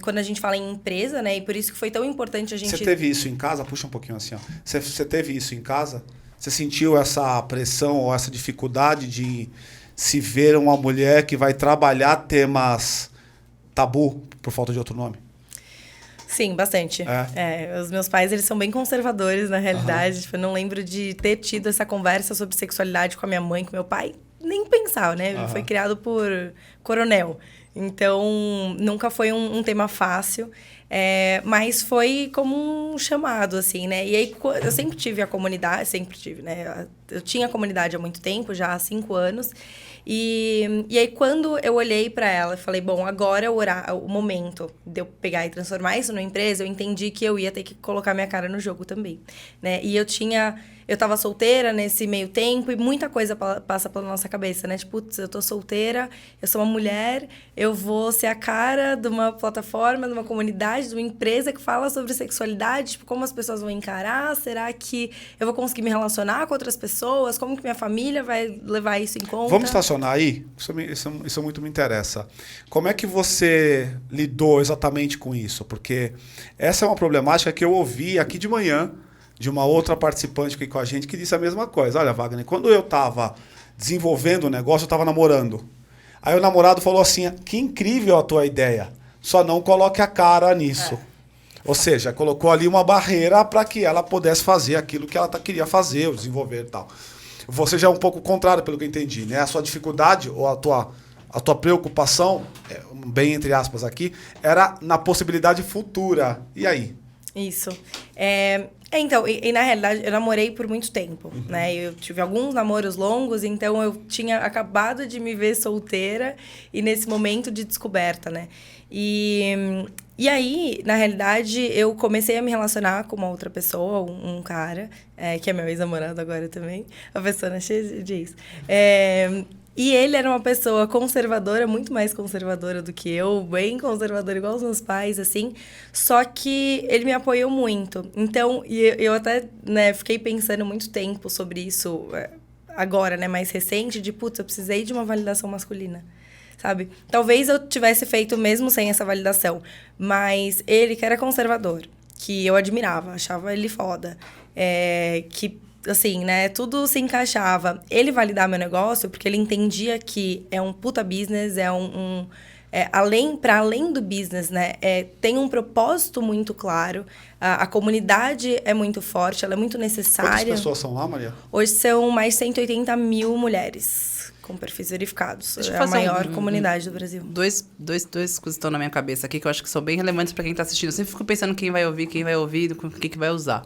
quando a gente fala em empresa, né? E por isso que foi tão importante a gente... Você teve isso em casa? Puxa um pouquinho assim, ó. Você teve isso em casa? Você sentiu essa pressão ou essa dificuldade de se ver uma mulher que vai trabalhar temas tabu, por falta de outro nome? Sim, bastante. Os meus pais, eles são bem conservadores, na realidade. Tipo, eu não lembro de ter tido essa conversa sobre sexualidade com a minha mãe, com meu pai. Nem pensar, né? Ele foi criado por coronel. Então, nunca foi um tema fácil. Mas foi como um chamado, assim, né? E aí, eu sempre tive a comunidade, né? Eu tinha a comunidade há muito tempo, já há 5 anos. E aí, quando eu olhei para ela e falei, bom, agora é o momento de eu pegar e transformar isso numa empresa, eu entendi que eu ia ter que colocar minha cara no jogo também, né? E eu tava solteira nesse meio tempo e muita coisa passa pela nossa cabeça, né? Tipo, putz, eu tô solteira, eu sou uma mulher, eu vou ser a cara de uma plataforma, de uma comunidade, de uma empresa que fala sobre sexualidade, tipo, como as pessoas vão encarar, será que eu vou conseguir me relacionar com outras pessoas, como que minha família vai levar isso em conta? Vamos estacionar aí? Isso muito me interessa. Como é que você lidou exatamente com isso? Porque essa é uma problemática que eu ouvi aqui de manhã, de uma outra participante aqui com a gente, que disse a mesma coisa. Olha, Wagner, quando eu estava desenvolvendo o negócio, eu estava namorando. Aí o namorado falou assim, que incrível a tua ideia, só não coloque a cara nisso. Ou seja, colocou ali uma barreira para que ela pudesse fazer aquilo que ela queria fazer, ou desenvolver e tal. Você já é um pouco contrário, pelo que eu entendi, né? A sua dificuldade ou a tua preocupação, bem entre aspas aqui, era na possibilidade futura. E aí? Isso. Então, e na realidade, eu namorei por muito tempo, né? Eu tive alguns namoros longos, então eu tinha acabado de me ver solteira e nesse momento de descoberta, né? E aí, na realidade, eu comecei a me relacionar com uma outra pessoa, um cara, que é meu ex-namorado agora também, a pessoa cheia de ex. E ele era uma pessoa conservadora, muito mais conservadora do que eu, bem conservadora, igual os meus pais, assim. Só que ele me apoiou muito. Então, eu até, né, fiquei pensando muito tempo sobre isso, agora, né, mais recente, de, putz, eu precisei de uma validação masculina, sabe? Talvez eu tivesse feito mesmo sem essa validação, mas ele, que era conservador, que eu admirava, achava ele foda, que... assim, né, tudo se encaixava. Ele validar meu negócio, porque ele entendia que é um puta business, para além do business, né, tem um propósito muito claro, a comunidade é muito forte, ela é muito necessária. Quantas pessoas são lá, Maria? Hoje são mais de 180 mil mulheres com perfis verificados. É a maior comunidade do Brasil. Dois coisas estão na minha cabeça aqui que eu acho que são bem relevantes para quem está assistindo. Eu sempre fico pensando quem vai ouvir, o que vai usar.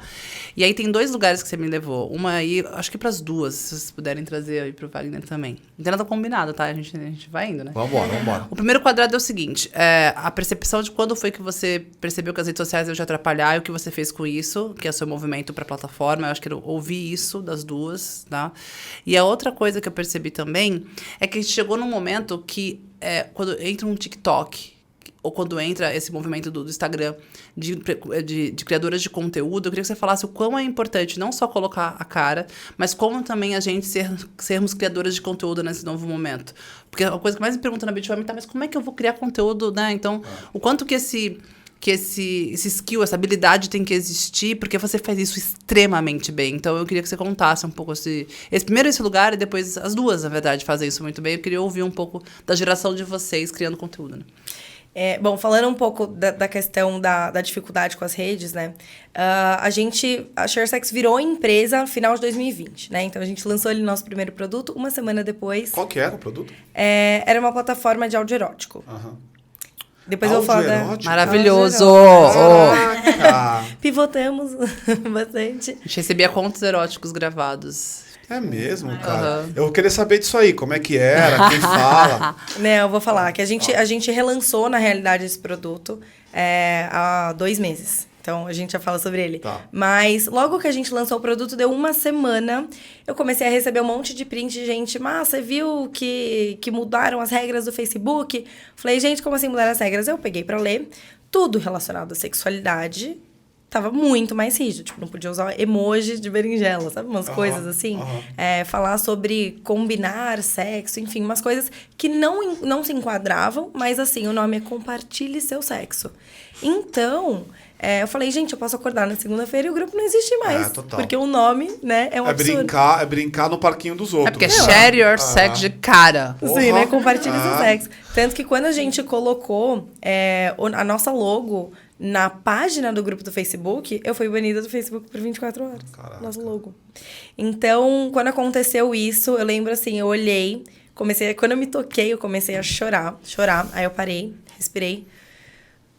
E aí tem 2 lugares que você me levou. Uma aí, acho que para as duas, se vocês puderem trazer aí para o Wagner também. Não tem nada combinado, tá? A gente vai indo, né? Vambora. O primeiro quadrado é o seguinte, a percepção de quando foi que você percebeu que as redes sociais iam te atrapalhar e o que você fez com isso, que é o seu movimento para a plataforma. Eu acho que eu ouvi isso das duas, tá? E a outra coisa que eu percebi também é que a gente chegou num momento que, quando entra um TikTok, ou quando entra esse movimento do Instagram de criadoras de conteúdo, eu queria que você falasse o quão é importante não só colocar a cara, mas como também a gente sermos criadoras de conteúdo nesse novo momento. Porque a coisa que mais me pergunta na Bitwami tá, mas como é que eu vou criar conteúdo, né? Então, o quanto que esse skill, essa habilidade tem que existir, porque você faz isso extremamente bem. Então, eu queria que você contasse um pouco primeiro esse lugar e depois as duas, na verdade, fazem isso muito bem. Eu queria ouvir um pouco da geração de vocês criando conteúdo, né? Bom, falando um pouco da questão da dificuldade com as redes, né? A ShareSex virou empresa no final de 2020, né? Então, a gente lançou ali nosso primeiro produto, uma semana depois. Qual que era o produto? Era uma plataforma de áudio erótico. Depois eu vou falar Maravilhoso! Pivotamos bastante. A gente recebia contos eróticos gravados. É mesmo, cara? Eu vou querer saber disso aí, como é que era, quem fala. Né, eu vou falar que a gente relançou, na realidade, esse produto há 2 meses. Então, a gente já fala sobre ele. Tá. Mas, logo que a gente lançou o produto, deu uma semana, eu comecei a receber um monte de print de gente. Você viu que mudaram as regras do Facebook? Falei, gente, como assim mudaram as regras? Eu peguei pra ler. Tudo relacionado à sexualidade tava muito mais rígido. Tipo, não podia usar emoji de berinjela, sabe? Umas coisas assim. Falar sobre combinar sexo, enfim, umas coisas que não se enquadravam, mas assim, o nome é Compartilhe Seu Sexo. Então, eu falei, gente, eu posso acordar na segunda-feira e o grupo não existe mais. Total. Porque o nome, né, é um absurdo. É brincar no parquinho dos outros. Porque share your sex de cara. Sim, né? Compartilhe seu sexo. Tanto que quando a gente colocou a nossa logo na página do grupo do Facebook, eu fui banida do Facebook por 24 horas. Caraca. Nosso logo. Então, quando aconteceu isso, eu lembro assim, eu olhei, quando eu me toquei, eu comecei a chorar. Aí eu parei, respirei.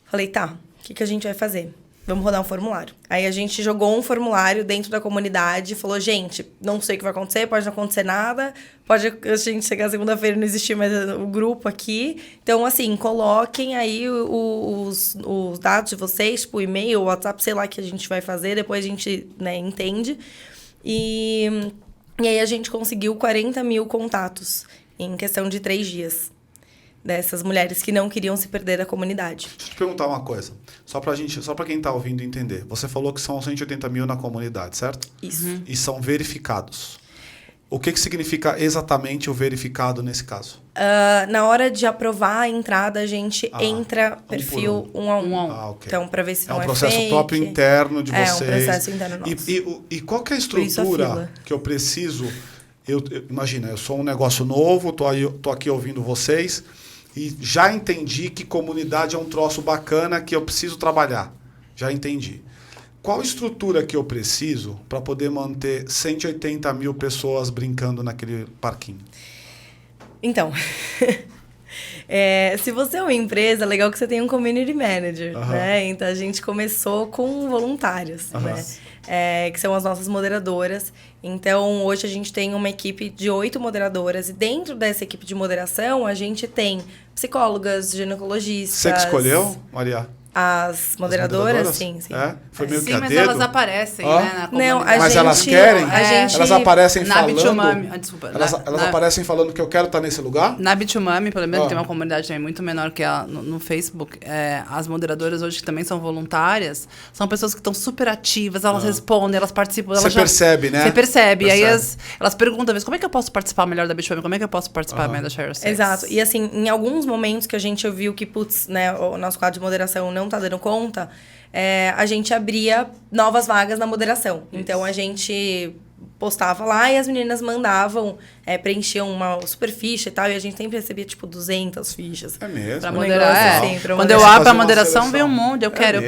Falei, tá, o que a gente vai fazer? Vamos rodar um formulário. Aí a gente jogou um formulário dentro da comunidade, falou, gente, não sei o que vai acontecer, pode não acontecer nada, pode a gente chegar segunda-feira e não existir mais o grupo aqui. Então, assim, coloquem aí os dados de vocês, tipo, e-mail, WhatsApp, sei lá o que a gente vai fazer, depois a gente, né, entende. E aí a gente conseguiu 40 mil contatos em questão de 3 dias. Dessas mulheres que não queriam se perder da comunidade. Deixa eu te perguntar uma coisa. Só pra quem está ouvindo entender. Você falou que são 180 mil na comunidade, certo? Isso. E são verificados. O que significa exatamente o verificado nesse caso? Na hora de aprovar a entrada, a gente entra perfil um a um. Okay. Então, para ver se não é um processo fake. próprio interno de vocês. É um processo interno nosso. E qual que é a estrutura que eu preciso? Imagina, eu sou um negócio novo, tô aqui ouvindo vocês e já entendi que comunidade é um troço bacana que eu preciso trabalhar. Já entendi. Qual estrutura que eu preciso para poder manter 180 mil pessoas brincando naquele parquinho? Então, se você é uma empresa, é legal que você tenha um community manager, né? Então, a gente começou com voluntários, né? Que são as nossas moderadoras. Então, hoje a gente tem uma equipe de 8 moderadoras. E dentro dessa equipe de moderação, a gente tem psicólogas, ginecologistas... Você que escolheu, Maria? As moderadoras? Sim. É? Foi meio que Sim, a mas dedo? elas aparecem, né, na comunidade. Não, Mas elas querem? Elas aparecem na falando... Bitumami, desculpa. Elas aparecem falando que eu quero estar nesse lugar? Na Bitumami, pelo menos, tem uma comunidade também muito menor que ela no Facebook. As moderadoras hoje, que também são voluntárias, são pessoas que estão super ativas, elas respondem, elas participam. Você percebe, né? Você percebe. E aí elas perguntam, às vezes, como é que eu posso participar melhor da Bitumami? Como é que eu posso participar melhor da Share Sex? Exato. E assim, em alguns momentos que a gente viu que, putz, né, o nosso quadro de moderação não tá dando conta, a gente abria novas vagas na moderação. Isso. Então, a gente postava lá e as meninas mandavam, preenchiam uma super ficha e tal, e a gente sempre recebia, tipo, 200 fichas. É mesmo? Pra moderar, assim, pra Quando eu abro a moderação, vem um monte, eu quero.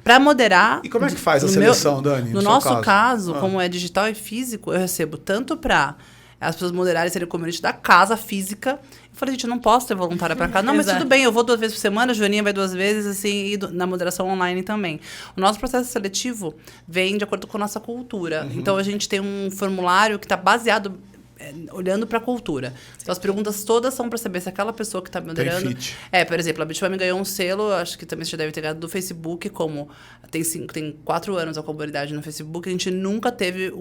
Pra moderar... E como é que faz a seleção, Dani? No nosso caso, como é digital e físico, eu recebo tanto pra as pessoas moderarem, serem community da casa física. Eu falei, gente, eu não posso ter voluntária pra cá. Não, mas tudo bem, eu vou 2 vezes por semana, a Joaninha vai 2 vezes, assim, e na moderação online também. O nosso processo seletivo vem de acordo com a nossa cultura. Então, a gente tem um formulário que está baseado olhando para a cultura. Então, as perguntas todas são para saber se aquela pessoa que está moderando... Tem fit. Por exemplo, a Bitumami ganhou um selo, acho que também você já deve ter ganhado, do Facebook, como tem 4 anos a comunidade no Facebook, a gente nunca teve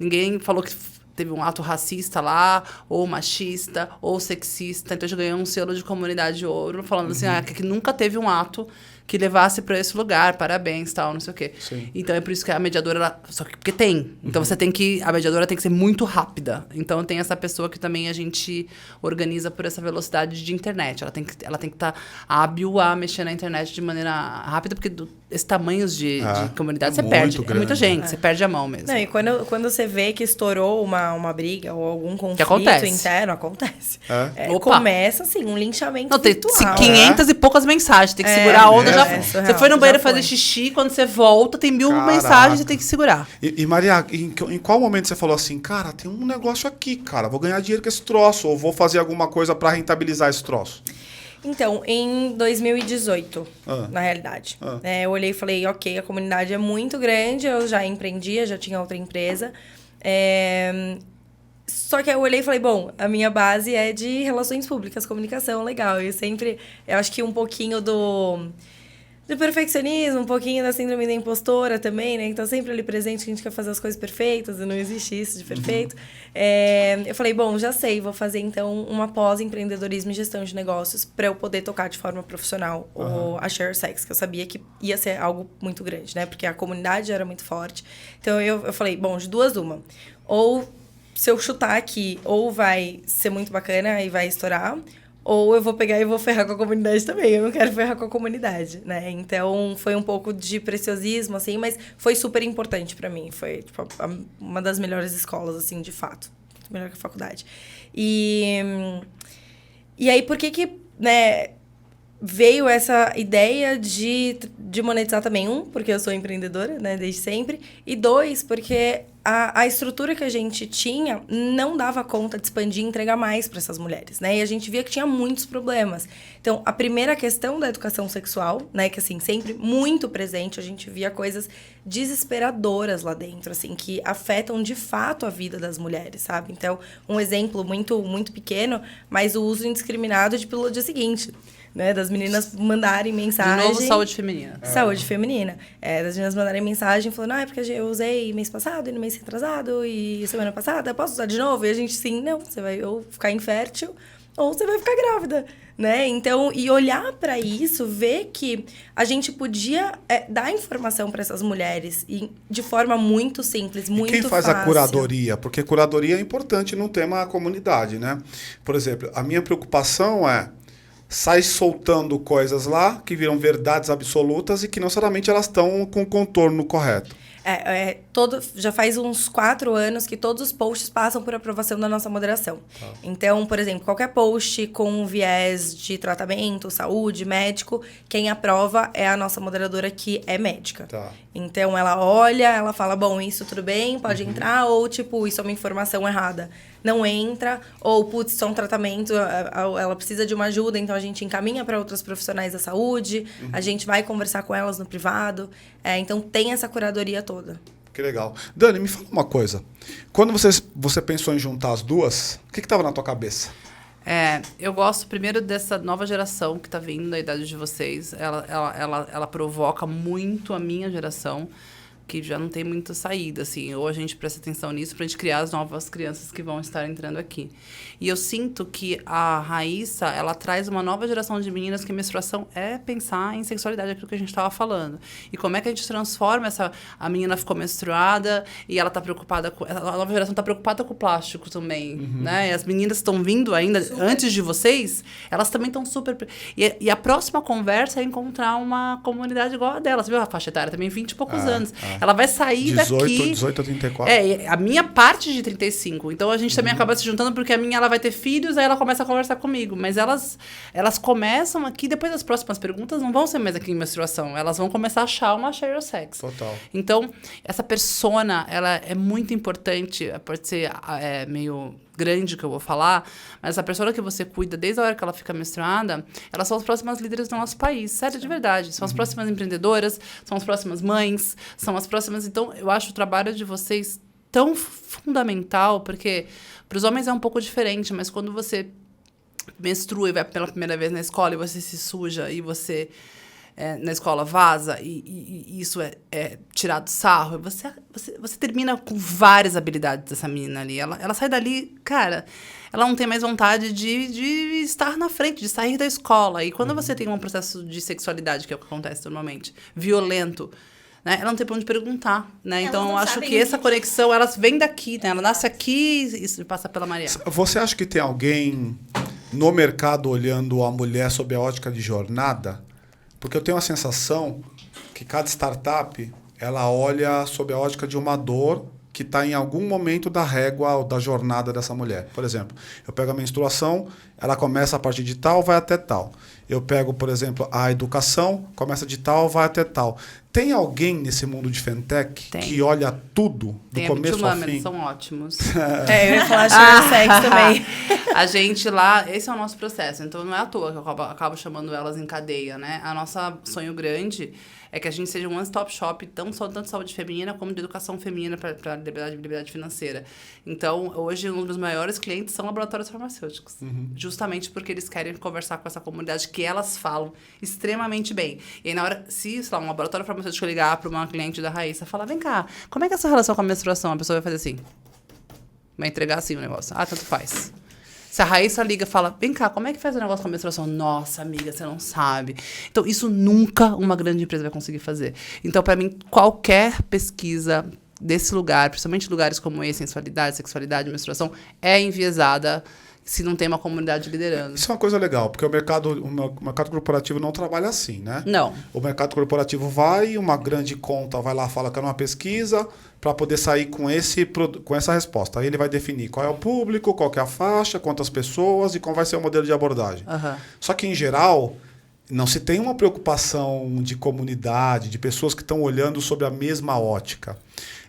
ninguém falou que teve um ato racista lá, ou machista, ou sexista. Então, a gente ganhou um selo de comunidade de ouro, falando assim, que nunca teve um ato que levasse para esse lugar, parabéns, tal, não sei o quê. Sim. Então, é por isso que a mediadora... Só que porque tem. Então, a mediadora tem que ser muito rápida. Então, tem essa pessoa que também a gente organiza por essa velocidade de internet. Ela tem que estar hábil a mexer na internet de maneira rápida, porque esses tamanhos de comunidade, você perde. Grande. É muita gente, você perde a mão mesmo. Não, e quando você vê que estourou uma briga ou algum conflito interno, acontece. Começa, assim, um linchamento virtual. Tem 500 e poucas mensagens, tem que segurar a onda. Você foi no banheiro fazer xixi, quando você volta, tem 1000 mensagens, você tem que segurar. E Maria, em qual momento você falou assim, cara, tem um negócio aqui, cara, vou ganhar dinheiro com esse troço, ou vou fazer alguma coisa para rentabilizar esse troço? Então, em 2018, na realidade. Eu olhei e falei, ok, a comunidade é muito grande, eu já empreendia, já tinha outra empresa. Só que eu olhei e falei, bom, a minha base é de relações públicas, comunicação, legal. Eu acho que um pouquinho do perfeccionismo, um pouquinho da síndrome da impostora também, né? Que tá sempre ali presente, que a gente quer fazer as coisas perfeitas, e não existe isso de perfeito. Eu falei, bom, já sei, vou fazer então uma pós-empreendedorismo e gestão de negócios para eu poder tocar de forma profissional a Share Sex, que eu sabia que ia ser algo muito grande, né? Porque a comunidade era muito forte. Então, eu falei, bom, de duas uma. Ou, se eu chutar aqui, ou vai ser muito bacana e vai estourar, ou eu vou pegar e vou ferrar com a comunidade também. Eu não quero ferrar com a comunidade, né? Então, foi um pouco de preciosismo, assim, mas foi super importante pra mim. Foi, tipo, uma das melhores escolas, assim, de fato. Melhor que a faculdade. E aí, por que, né, veio essa ideia de monetizar também? Porque eu sou empreendedora, né, desde sempre. E 2, porque a estrutura que a gente tinha não dava conta de expandir e entregar mais para essas mulheres, né? E a gente via que tinha muitos problemas. Então, a primeira questão da educação sexual, né, que assim, sempre muito presente, a gente via coisas desesperadoras lá dentro, assim, que afetam de fato a vida das mulheres, sabe? Então, um exemplo muito, muito pequeno, mas o uso indiscriminado de pílula do dia seguinte. Né, das meninas mandarem mensagem... De novo, saúde feminina. Saúde feminina. Das meninas mandarem mensagem falando, porque eu usei mês passado e no mês retrasado e semana passada, posso usar de novo? E a gente, sim, não, você vai ou ficar infértil ou você vai ficar grávida, né? Então, e olhar para isso, ver que a gente podia dar informação para essas mulheres e de forma muito simples, muito fácil. Quem faz a curadoria? Porque curadoria é importante no tema comunidade, né? Por exemplo, a minha preocupação sai soltando coisas lá que viram verdades absolutas e que não necessariamente elas estão com o contorno correto. Já faz uns 4 anos que todos os posts passam por aprovação da nossa moderação. Tá. Então, por exemplo, qualquer post com viés de tratamento, saúde, médico, quem aprova é a nossa moderadora que é médica. Tá. Então, ela olha, ela fala, bom, isso tudo bem, pode entrar, ou tipo, isso é uma informação errada. Não entra, ou, putz, isso é um tratamento, ela precisa de uma ajuda, então a gente encaminha para outros profissionais da saúde, a gente vai conversar com elas no privado. Então, tem essa curadoria toda. Que legal. Dani, me fala uma coisa. Quando você pensou em juntar as duas, o que estava na tua cabeça? Eu gosto primeiro dessa nova geração que está vindo da idade de vocês. Ela provoca muito a minha geração, que já não tem muita saída, assim. Ou a gente presta atenção nisso pra gente criar as novas crianças que vão estar entrando aqui. E eu sinto que a Raíssa, ela traz uma nova geração de meninas que a menstruação é pensar em sexualidade, aquilo que a gente estava falando. E como é que a gente transforma a menina ficou menstruada e ela tá preocupada com... A nova geração tá preocupada com o plástico também, né? E as meninas estão vindo ainda, antes de vocês, elas também estão super... E a próxima conversa é encontrar uma comunidade igual a dela. Você viu a faixa etária? Também 20 e poucos anos. Ela vai sair 18, daqui... 18 a 34. A minha parte de 35. Então, a gente também acaba se juntando porque a minha, ela vai ter filhos, aí ela começa a conversar comigo. Mas elas começam aqui, depois das próximas perguntas, não vão ser mais aqui em menstruação. Elas vão começar a achar uma share your sex. Total. Então, essa persona, ela é muito importante. Pode ser meio grande que eu vou falar, mas a pessoa que você cuida desde a hora que ela fica menstruada, elas são as próximas líderes do nosso país, sério, de verdade. São as próximas empreendedoras, são as próximas mães, são as próximas... Então, eu acho o trabalho de vocês tão fundamental, porque para os homens é um pouco diferente, mas quando você menstrua e vai pela primeira vez na escola e você se suja e você... na escola vaza e isso é tirado sarro, você termina com várias habilidades dessa menina ali. Ela sai dali, cara, ela não tem mais vontade de estar na frente, de sair da escola. E quando você tem um processo de sexualidade, que é o que acontece normalmente, violento, né, ela não tem pra onde perguntar, né? Então, eu acho que essa conexão, ela vem daqui, né? Ela nasce aqui e passa pela Maria. Você acha que tem alguém no mercado olhando a mulher sob a ótica de jornada? Porque eu tenho a sensação que cada startup, ela olha sob a ótica de uma dor que está em algum momento da régua ou da jornada dessa mulher. Por exemplo, eu pego a menstruação, ela começa a partir de tal, vai até tal. Eu pego, por exemplo, a educação, começa de tal, vai até tal. Tem alguém nesse mundo de fintech que olha tudo, do começo ao fim? São ótimos. Eu ia falar share sex também. A gente lá, esse é o nosso processo. Então, não é à toa que eu acabo chamando elas em cadeia, né? A nossa sonho grande é que a gente seja um one-stop shop, tanto de saúde feminina como de educação feminina para liberdade financeira. Então, hoje, um dos meus maiores clientes são laboratórios farmacêuticos. Justamente porque eles querem conversar com essa comunidade que elas falam extremamente bem. E aí, na hora, se, sei lá, um laboratório farmacêutico ligar para uma cliente da Raíssa, falar, vem cá, como é que é essa relação com a menstruação? A pessoa vai fazer assim. Vai entregar assim o negócio. Ah, tanto faz. Se a Raíssa liga e fala, vem cá, como é que faz o negócio com a menstruação? Nossa, amiga, você não sabe. Então, isso nunca uma grande empresa vai conseguir fazer. Então, para mim, qualquer pesquisa desse lugar, principalmente lugares como esse, sensualidade, sexualidade, menstruação, é enviesada se não tem uma comunidade liderando. Isso é uma coisa legal, porque o mercado corporativo não trabalha assim, né? Não. O mercado corporativo vai, uma grande conta vai lá, fala que é uma pesquisa, para poder sair com essa resposta. Aí ele vai definir qual é o público, qual que é a faixa, quantas pessoas e qual vai ser o modelo de abordagem. Só que, em geral, não se tem uma preocupação de comunidade, de pessoas que estão olhando sob a mesma ótica.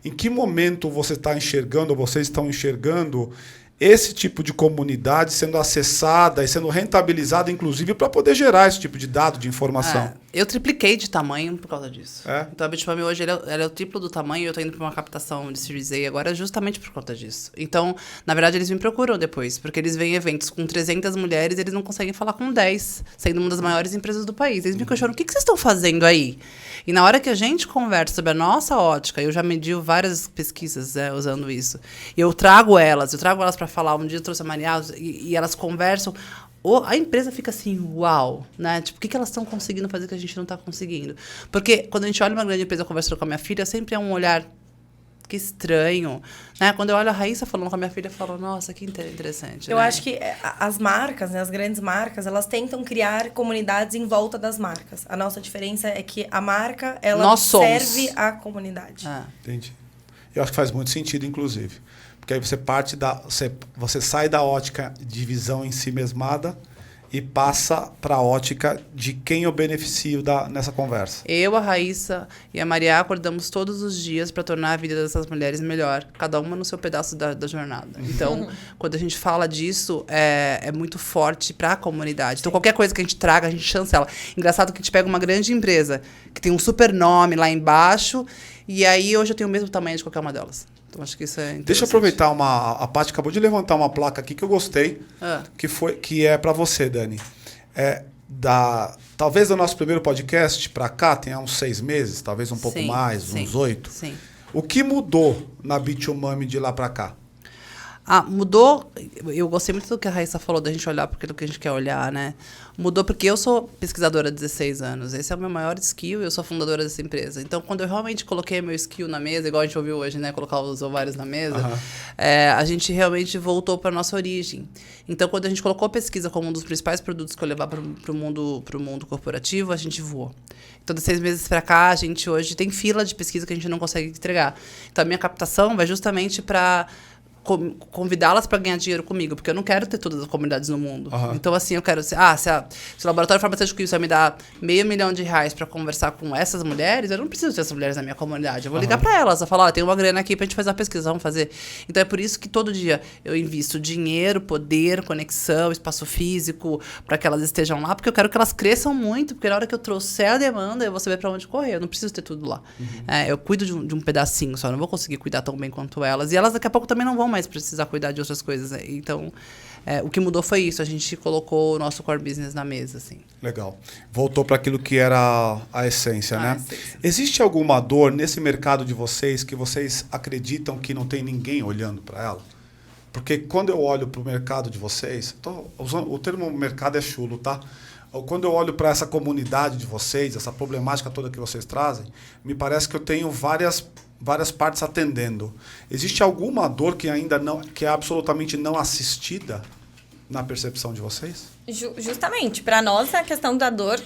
Em que momento você está enxergando, ou vocês estão enxergando esse tipo de comunidade sendo acessada e sendo rentabilizada, inclusive, para poder gerar esse tipo de dado, de informação? Eu tripliquei de tamanho por causa disso. Então, a Bitpame hoje ela é o triplo do tamanho e eu estou indo para uma captação de Series A agora justamente por conta disso. Então, na verdade, eles me procuram depois, porque eles veem eventos com 300 mulheres e eles não conseguem falar com 10, sendo uma das maiores empresas do país. Eles me questionam, o que vocês estão fazendo aí? E na hora que a gente conversa sobre a nossa ótica, eu já medi várias pesquisas usando isso, e eu trago elas para falar. Um dia eu trouxe a Maria e elas conversam, a empresa fica assim, uau, né? Tipo, o que elas estão conseguindo fazer que a gente não está conseguindo? Porque quando a gente olha uma grande empresa conversando com a minha filha, sempre é um olhar, que estranho, né? Quando eu olho a Raíssa falando com a minha filha, eu falo, nossa, que interessante. Eu acho que as marcas, né, as grandes marcas, elas tentam criar comunidades em volta das marcas. A nossa diferença é que a marca, ela serve à comunidade. Entendi. Eu acho que faz muito sentido, inclusive. Porque aí você sai da ótica de visão em si mesmada e passa para a ótica de quem eu beneficio nessa conversa. Eu, a Raíssa e a Maria acordamos todos os dias para tornar a vida dessas mulheres melhor, cada uma no seu pedaço da jornada. Então, quando a gente fala disso, é muito forte para a comunidade. Então, qualquer coisa que a gente traga, a gente chancela. Engraçado que a gente pega uma grande empresa que tem um super nome lá embaixo e aí hoje eu tenho o mesmo tamanho de qualquer uma delas. Então, acho que isso é interessante. Deixa eu aproveitar a Paty acabou de levantar uma placa aqui que eu gostei, que é para você, Dani. Talvez do nosso primeiro podcast para cá tenha uns 6 meses, talvez um pouco mais, uns 8. Sim. O que mudou na Bit2Mami de lá para cá? Mudou. Eu gostei muito do que a Raíssa falou, da gente olhar porque do que a gente quer olhar, né? Mudou porque eu sou pesquisadora há 16 anos. Esse é o meu maior skill e eu sou fundadora dessa empresa. Então, quando eu realmente coloquei meu skill na mesa, igual a gente ouviu hoje, né? Colocar os ovários na mesa, a gente realmente voltou para nossa origem. Então, quando a gente colocou a pesquisa como um dos principais produtos que eu levar para o mundo corporativo, a gente voou. Então, de 6 meses para cá, a gente hoje tem fila de pesquisa que a gente não consegue entregar. Então, a minha captação vai justamente para convidá-las para ganhar dinheiro comigo, porque eu não quero ter todas as comunidades no mundo. Então, assim, eu quero... se o laboratório farmacêutico isso vai me dar R$500 mil para conversar com essas mulheres, eu não preciso ter essas mulheres na minha comunidade. Eu vou ligar para elas, eu falar, tem uma grana aqui pra gente fazer uma pesquisa, vamos fazer. Então, é por isso que todo dia eu invisto dinheiro, poder, conexão, espaço físico, para que elas estejam lá, porque eu quero que elas cresçam muito, porque na hora que eu trouxer a demanda, eu vou saber para onde correr. Eu não preciso ter tudo lá. Eu cuido de um pedacinho só, eu não vou conseguir cuidar tão bem quanto elas. E elas, daqui a pouco, também não vão mais precisar cuidar de outras coisas. Então, o que mudou foi isso. A gente colocou o nosso core business na mesa, assim. Legal. Voltou para aquilo que era a essência, né? Existe alguma dor nesse mercado de vocês que vocês acreditam que não tem ninguém olhando para ela? Porque quando eu olho para o mercado de vocês... o termo mercado é chulo, tá? Quando eu olho para essa comunidade de vocês, essa problemática toda que vocês trazem, me parece que eu tenho várias partes atendendo. Existe alguma dor que ainda não, que é absolutamente não assistida na percepção de vocês? Justamente, para nós a questão da dor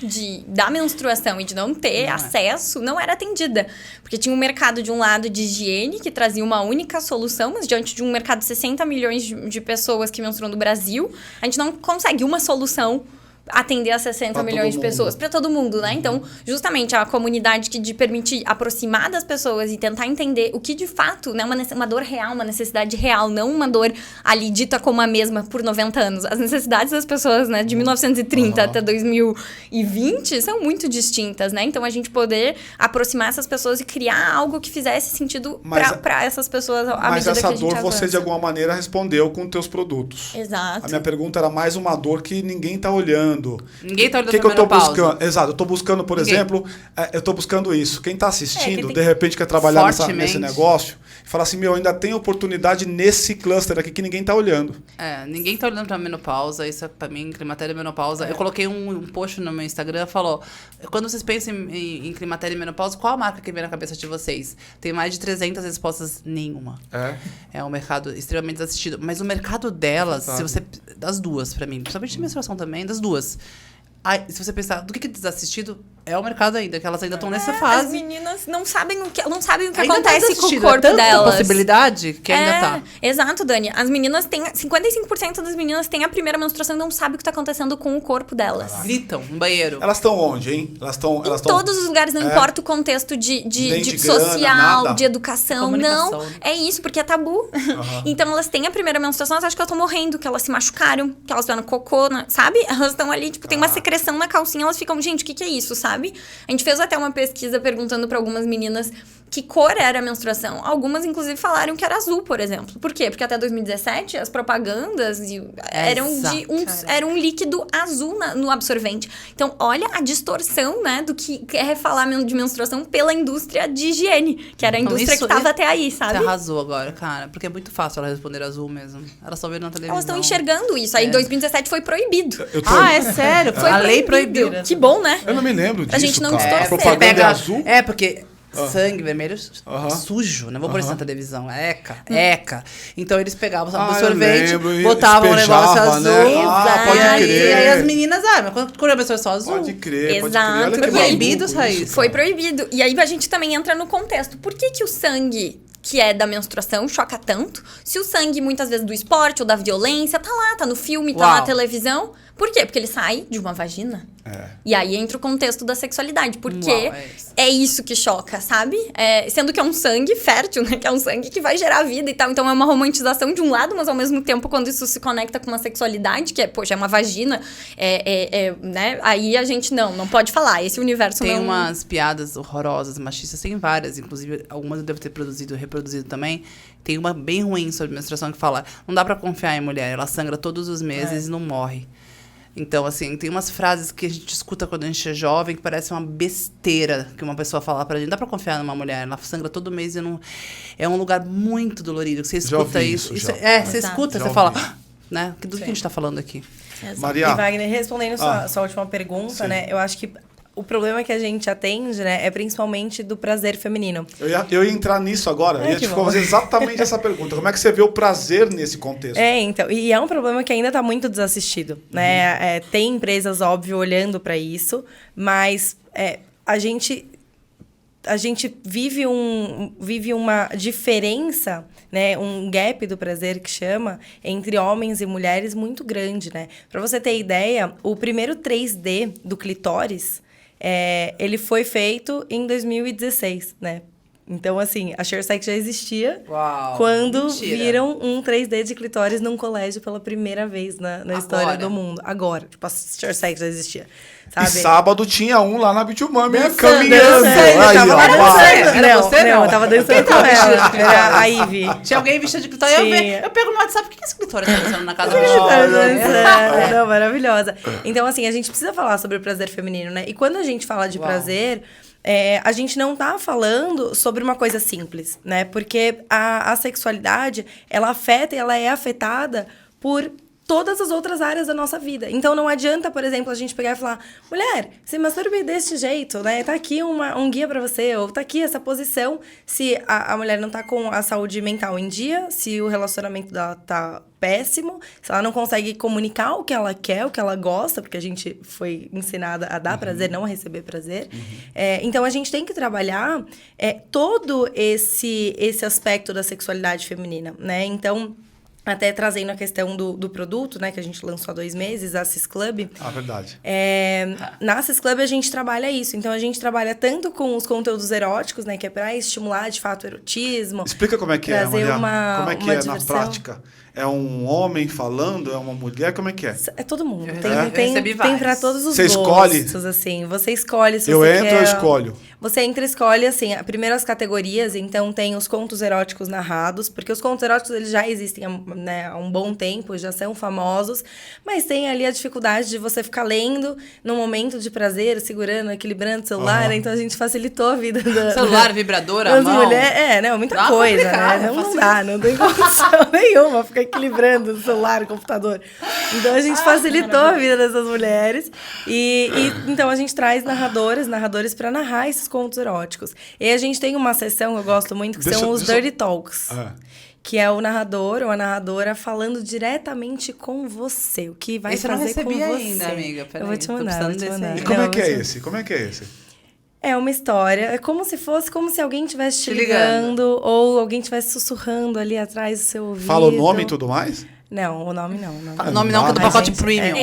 da menstruação e de não ter acesso não era atendida. Porque tinha um mercado de um lado de higiene que trazia uma única solução, mas diante de um mercado de 60 milhões de pessoas que menstruam no Brasil, a gente não consegue uma solução atender a 60 milhões de pessoas, para todo mundo, né? Então, justamente, a comunidade de permitir aproximar das pessoas e tentar entender o que, de fato, né, uma dor real, uma necessidade real, não uma dor ali dita como a mesma por 90 anos. As necessidades das pessoas, né, de 1930 até 2020 são muito distintas, né? Então, a gente poder aproximar essas pessoas e criar algo que fizesse sentido para essas pessoas à medida que a gente avança. Mas essa dor você, de alguma maneira, respondeu com teus produtos. Exato. A minha pergunta era mais uma dor que ninguém está olhando. Ninguém tá olhando que eu tô buscando? Exato, eu tô buscando, por exemplo, eu tô buscando isso. Quem tá assistindo, de repente quer trabalhar nesse negócio, e fala assim, ainda tem oportunidade nesse cluster aqui que ninguém tá olhando. Ninguém tá olhando pra menopausa, isso é pra mim, climatério e menopausa. Eu coloquei um post no meu Instagram, falou, quando vocês pensam em climatério e menopausa, qual a marca que vem na cabeça de vocês? Tem mais de 300 respostas, nenhuma. É um mercado extremamente desassistido. Mas o mercado delas, se você... Das duas, pra mim, principalmente de menstruação também, das duas. Se você pensar, do que é desassistido, é o mercado ainda, que elas ainda estão nessa fase. As meninas não sabem o que acontece com o corpo delas. Possibilidade que ainda tá. Exato, Dani. As meninas têm... 55% das meninas têm a primeira menstruação e não sabem o que tá acontecendo com o corpo delas. Gritam no banheiro. Elas estão onde, hein? Em todos os lugares, não importa o contexto de social, grana, de educação. Não, é isso, porque é tabu. Então, elas têm a primeira menstruação, elas acham que elas estão morrendo, que elas se machucaram, que elas estão no cocô, sabe? Elas estão ali, tipo, tem uma secreção na calcinha, elas ficam, gente, o que é isso, sabe? A gente fez até uma pesquisa perguntando para algumas meninas que cor era a menstruação. Algumas, inclusive, falaram que era azul, por exemplo. Por quê? Porque até 2017, as propagandas eram um líquido azul no absorvente. Então, olha a distorção, né, do que é falar de menstruação pela indústria de higiene, que era a indústria que estava até aí, sabe? Você arrasou agora, cara, porque é muito fácil ela responder azul mesmo. Elas só viram na televisão. Elas estão enxergando isso. Aí, em 2017, foi proibido. É sério? Foi a lei proibiu. Que bom, né? Eu não me lembro disso, a gente não distorcer. Propaganda azul? Porque... sangue vermelho sujo, não vou pôr isso na televisão, eca. Então eles pegavam o sorvete, botavam o negócio azul, né? Pode crer. E aí as meninas, mas quando a pessoa é só azul. Pode crer. Exato. Foi proibido isso aí. Foi proibido. E aí a gente também entra no contexto. Por que o sangue que é da menstruação choca tanto? Se o sangue, muitas vezes, do esporte ou da violência, tá lá, tá no filme, tá na televisão, Por quê? Porque ele sai de uma vagina. E aí entra o contexto da sexualidade. Porque Uau, é isso que choca, sabe? Sendo que é um sangue fértil, né? Que é um sangue que vai gerar vida e tal. Então é uma romantização de um lado, mas ao mesmo tempo, quando isso se conecta com uma sexualidade, que é, poxa, é uma vagina, né? Aí a gente não pode falar. Esse universo Tem não... umas piadas horrorosas, machistas, tem várias. Inclusive, algumas eu devo ter reproduzido também. Tem uma bem ruim sobre menstruação que fala: não dá pra confiar em mulher, ela sangra todos os meses e não morre. Então, assim, tem umas frases que a gente escuta quando a gente é jovem que parece uma besteira que uma pessoa fala pra gente. Não dá pra confiar numa mulher, ela sangra todo mês e não... É um lugar muito dolorido, que você escuta isso. Você escuta, você fala... né? Do que a gente tá falando aqui? Maria. E Wagner, respondendo sua última pergunta, né? Eu acho que o problema que a gente atende, né, é principalmente do prazer feminino. Eu ia entrar nisso agora. Eu ia te fazer exatamente essa pergunta. Como é que você vê o prazer nesse contexto? Então, e é um problema que ainda está muito desassistido, né? Tem empresas, óbvio, olhando para isso, mas a gente vive uma diferença, né, um gap do prazer que chama, entre homens e mulheres muito grande, né? Para você ter ideia, o primeiro 3D do clitóris, ele foi feito em 2016, né? Então, assim, a ShareSex já existia quando viram um 3D de clitóris num colégio pela primeira vez na história do mundo. Agora. Tipo, a ShareSex já existia, sabe? E sábado tinha um lá na Bitumami caminhando. Eu tava dançando com ela. Era a Ivy. Tinha alguém vestido de clitóris. Eu pego no WhatsApp, por que esse clitóris tá dançando na casa do Não, maravilhosa. Então, assim, a gente precisa falar sobre o prazer feminino, né? E quando a gente fala de prazer... a gente não tá falando sobre uma coisa simples, né? Porque a sexualidade, ela afeta e ela é afetada por todas as outras áreas da nossa vida. Então, não adianta, por exemplo, a gente pegar e falar: mulher, se masturbe desse jeito, né? Tá aqui um guia pra você, ou tá aqui essa posição. Se a mulher não tá com a saúde mental em dia, se o relacionamento dela tá péssimo, se ela não consegue comunicar o que ela quer, o que ela gosta, porque a gente foi ensinada a dar prazer, não a receber prazer. Então, a gente tem que trabalhar todo esse aspecto da sexualidade feminina, né? Então, até trazendo a questão do produto, né, que a gente lançou há 2 meses, a Cis Club. Verdade. Na Cis Club a gente trabalha isso. Então, a gente trabalha tanto com os conteúdos eróticos, né, que é para estimular, de fato, o erotismo. Explica como é que é, Maria. Como é que é diversão. na prática? É um homem falando? É uma mulher? Como é que é? É todo mundo. Recebi Tem para todos os Você gostos, assim. Você escolhe se eu você entro, quer... eu escolho. Você entra e escolhe, assim, primeiro as categorias. Então, tem os contos eróticos narrados, porque os contos eróticos, eles já existem, né, há um bom tempo, já são famosos. Mas tem ali a dificuldade de você ficar lendo num momento de prazer, segurando, equilibrando o celular. Então, a gente facilitou a vida da... Celular, vibrador, a mão. Muita coisa, né? Não dá, não tem condição nenhuma ficar equilibrando o celular, o computador. Então, a gente facilitou a vida dessas mulheres. E então, a gente traz narradores para narrar esses contos eróticos. E aí, a gente tem uma sessão que eu gosto muito, que são os Dirty Talks. Que é o narrador ou a narradora falando diretamente com você. O que vai fazer com você. Eu não recebi ainda, amiga. Peraí, eu vou te mandar. E como é que é esse? Como é que é esse? É uma história, é como se alguém estivesse te ligando ou alguém estivesse sussurrando ali atrás do seu ouvido. Fala o nome e tudo mais? Não, o nome não. O nome não, que é do pacote premium.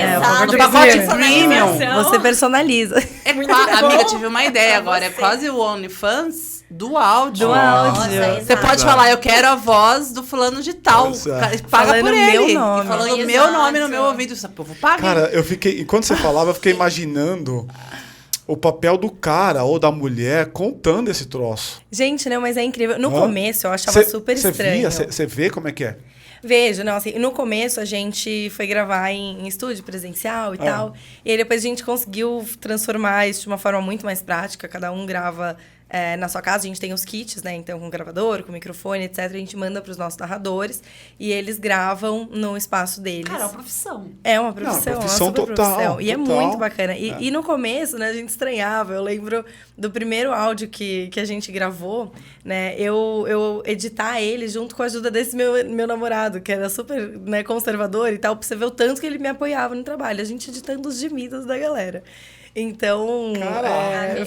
Do pacote premium. Você personaliza. Amiga, tive uma ideia agora. É quase o OnlyFans do áudio. Você pode falar: eu quero a voz do fulano de tal. Paga por ele. Falando meu nome no meu ouvido. Esse povo paga. Cara, enquanto você falava, eu fiquei imaginando o papel do cara ou da mulher contando esse troço. Gente, não, mas é incrível. No começo, eu achava super estranho. Você vê como é que é? Vejo, não, assim, no começo a gente foi gravar em estúdio presencial e tal, e aí depois a gente conseguiu transformar isso de uma forma muito mais prática, cada um grava na sua casa, a gente tem os kits, né, então com gravador, com microfone, etc, a gente manda para os nossos narradores e eles gravam no espaço deles. Cara, é uma profissão. É uma profissão, uma profissão total. Profissão. E é muito bacana. E no começo, né, a gente estranhava. Eu lembro do primeiro áudio que a gente gravou, né, eu editar ele junto com a ajuda desse meu namorado, que era super, né, conservador e tal, pra você ver o tanto que ele me apoiava no trabalho. A gente editando os gemidos da galera. Então,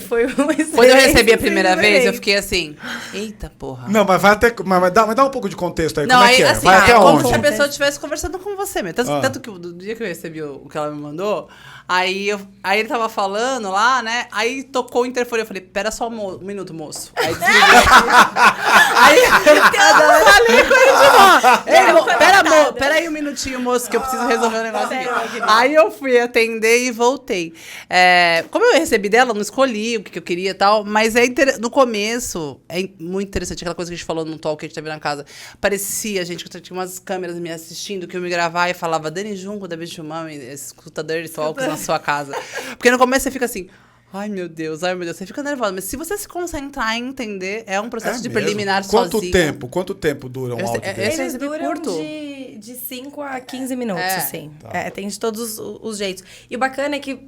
foi uma Quando eu experiência recebi a primeira sem vez, eu precedentes. fiquei assim, eita porra. Não, mas vai até. Mas dá um pouco de contexto aí. Não, Como é aí, que é? assim, Vai até como onde? se a pessoa estivesse conversando com você mesmo. Ah. Tanto que do dia que eu recebi o que ela me mandou, aí ele tava falando lá, né? Aí tocou o interfone. Eu falei, pera só um minuto, moço. Aí desliguei. Aí eu falei com ele de novo. Pera aí um minutinho, moço, que eu preciso resolver um negócio aqui. Aí eu fui atender e voltei. Como eu recebi dela, eu não escolhi o que eu queria e tal, mas no começo, é muito interessante, aquela coisa que a gente falou no talk que a gente teve na casa. Parecia, gente, que eu tinha umas câmeras me assistindo, que eu me gravava e falava, Dani Junco, David Chumami, escuta Dirty Talks na sua casa. Porque no começo você fica assim, ai meu Deus, você fica nervosa. Mas se você se concentrar em entender, é um processo de mesmo? preliminar Quanto sozinho. Quanto tempo dura um áudio desse? Esse eu Eles recebi duram curto. de 5 a 15 minutos, assim. Tá. Tem de todos os jeitos. E o bacana é que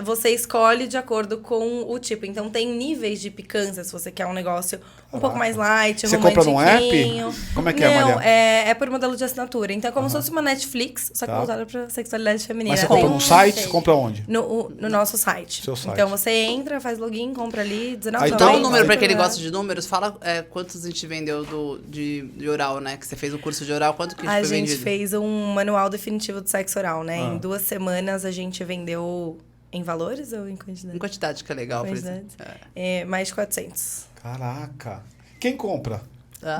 você escolhe de acordo com o tipo. Então, tem níveis de picância, se você quer um negócio um pouco mais light, Você compra num app? romantiquinho. Como é que é, Não, Maria? é por modelo de assinatura. Então, é como se fosse uma Netflix, só que Tá. voltada pra sexualidade feminina. Mas você Tem compra num site? Você compra onde? no nosso site. Seu site. Então, você entra, faz login, compra ali, 19 Aí, Dá então, um dólares. número pra aí- quem gosta de números. Fala quantos a gente vendeu de oral, né? Que você fez o curso de oral. Quanto que A foi gente vendido? fez um manual definitivo do sexo oral, né? Em 2 semanas a gente vendeu em valores ou em quantidade? Em quantidade, que é legal. por Quantidade. exemplo. Mais de 400. Caraca. Quem compra?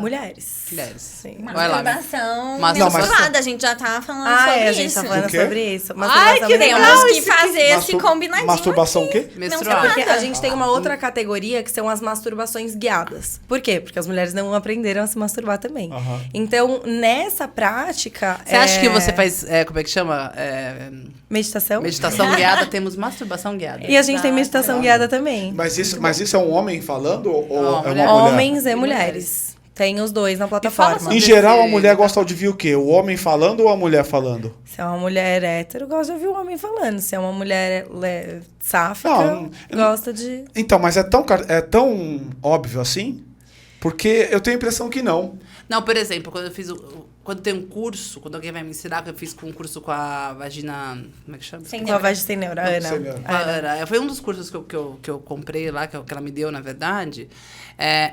Mulheres. Mulheres. Sim. Vai lá, amiga. Masturbação Masturbação. menstruada, a gente já tá falando sobre a gente isso. tá falando O quê? sobre isso. Ai, que legal! menstruada. Temos que fazer esse combinadinho Masturbação o quê? Menstruada. Porque a gente tem uma outra categoria que são as masturbações guiadas. Por quê? Porque as mulheres não aprenderam a se masturbar também. Aham. Então, nessa prática... Você acha que você faz, como é que chama? Meditação? Meditação guiada, temos masturbação guiada. E a gente tem meditação guiada também. Mas isso é um homem falando ou Não, é uma mulher. mulher? Homens e mulheres. Tem os dois na plataforma. sobre Em geral, a esse- mulher gosta de ouvir o quê? O homem falando ou a mulher falando? Se é uma mulher hétero, gosta de ouvir um homem falando. Se é uma mulher sáfica, Não, gosta de... Então, mas é tão óbvio assim? Porque eu tenho a impressão que não. Não, por exemplo, quando eu fiz quando tem um curso, quando alguém vai me ensinar, que eu fiz um curso com a vagina. Como é que chama? Sem Com a vagem sem neura, Ana. Sem neura. Com a Ana. Foi um dos cursos que eu comprei lá, que ela me deu, na verdade.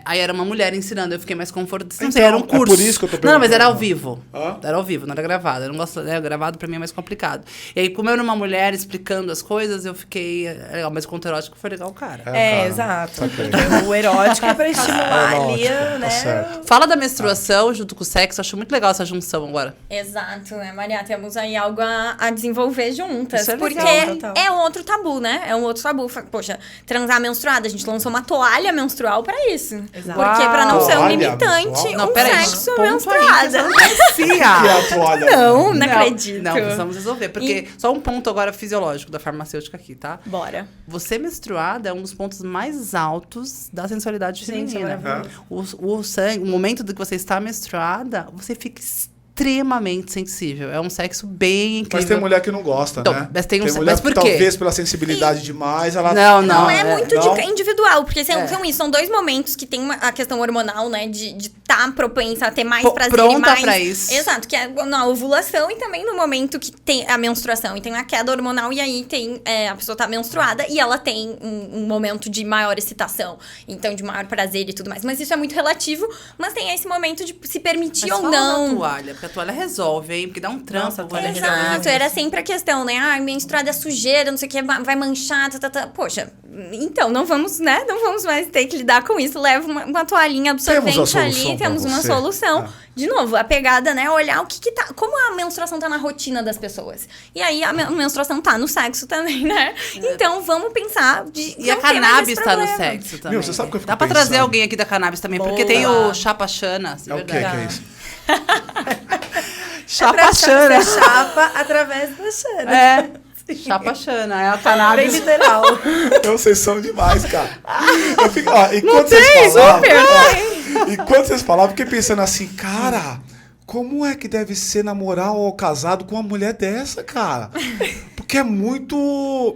Aí era uma mulher ensinando, eu fiquei mais confortável. Não sei, Então, era um é curso. por isso que eu tô Não, mas era ao perguntando. vivo. Hã? Era ao vivo, não era gravado. Eu não gosto, gravado pra mim é mais complicado. E aí, como eu era uma mulher explicando as coisas, eu fiquei legal. Mas o conto erótico foi legal, cara. cara, exato. saquei. Porque o erótico é pra estimular ali, Erótico, né? tá certo. Fala da menstruação junto com o sexo, eu acho muito legal essa junção agora. Exato, né, Maria? Temos aí algo a desenvolver juntas. Isso é porque legal, total. é outro tabu, né? É um outro tabu. Poxa, transar menstruada. A gente lançou uma toalha menstrual pra isso. Exato. Porque pra não ser um Toalha limitante, menstrual? Não, um peraí, sexo ponto aí, menstruada. que eu não conhecia. Que é a toalha? Não acredito. Não, precisamos resolver. Porque só um ponto agora fisiológico da farmacêutica aqui, tá? Bora. Você menstruada é um dos pontos mais altos da sensualidade Gente, é feminina. maravilhoso. O sangue, o momento do que você está menstruada, você fica extremamente sensível. É um sexo bem incrível. Mas tem mulher que não gosta, Então, né? mas tem mulher mas por que quê? talvez pela sensibilidade demais, ela... Não é muito não? individual, porque são isso. São dois momentos que tem a questão hormonal, né? De estar propensa a ter mais prazer Pronta e mais... pra isso. Exato, que é na ovulação e também no momento que tem a menstruação. E tem a queda hormonal e aí tem a pessoa tá menstruada e ela tem um momento de maior excitação. Então, de maior prazer e tudo mais. Mas isso é muito relativo, mas tem esse momento de se permitir Mas ou fala não. da toalha, porque a toalha resolve, hein? Porque dá um trampo. Nossa, a toalha quando resolve. Exato, era sempre a questão, né? Ah, menstruada é sujeira, não sei o que, vai manchar, Poxa, então, não vamos, né? Não vamos mais ter que lidar com isso. Leva uma toalhinha absorvente Temos a ali, solução temos pra uma você. solução. É. De novo, a pegada, né? Olhar o que tá... Como a menstruação tá na rotina das pessoas. E aí, a menstruação tá no sexo também, né? Então, vamos pensar de E a não ter mais cannabis esse tá no problema. sexo também. Meu, você sabe o que eu fico Dá pra trazer pensando? alguém aqui da cannabis também, porque Boa. tem o chapachana, É o que verdade. é isso? Chapachana. Você chapa através da chana. É, chapachana, é a Bem cannabis. literal. Vocês são demais, cara. Eu fico, enquanto vocês falavam, enquanto vocês falavam, eu fiquei pensando assim, cara, como é que deve ser namorar ou casado com uma mulher dessa, cara? Porque é muito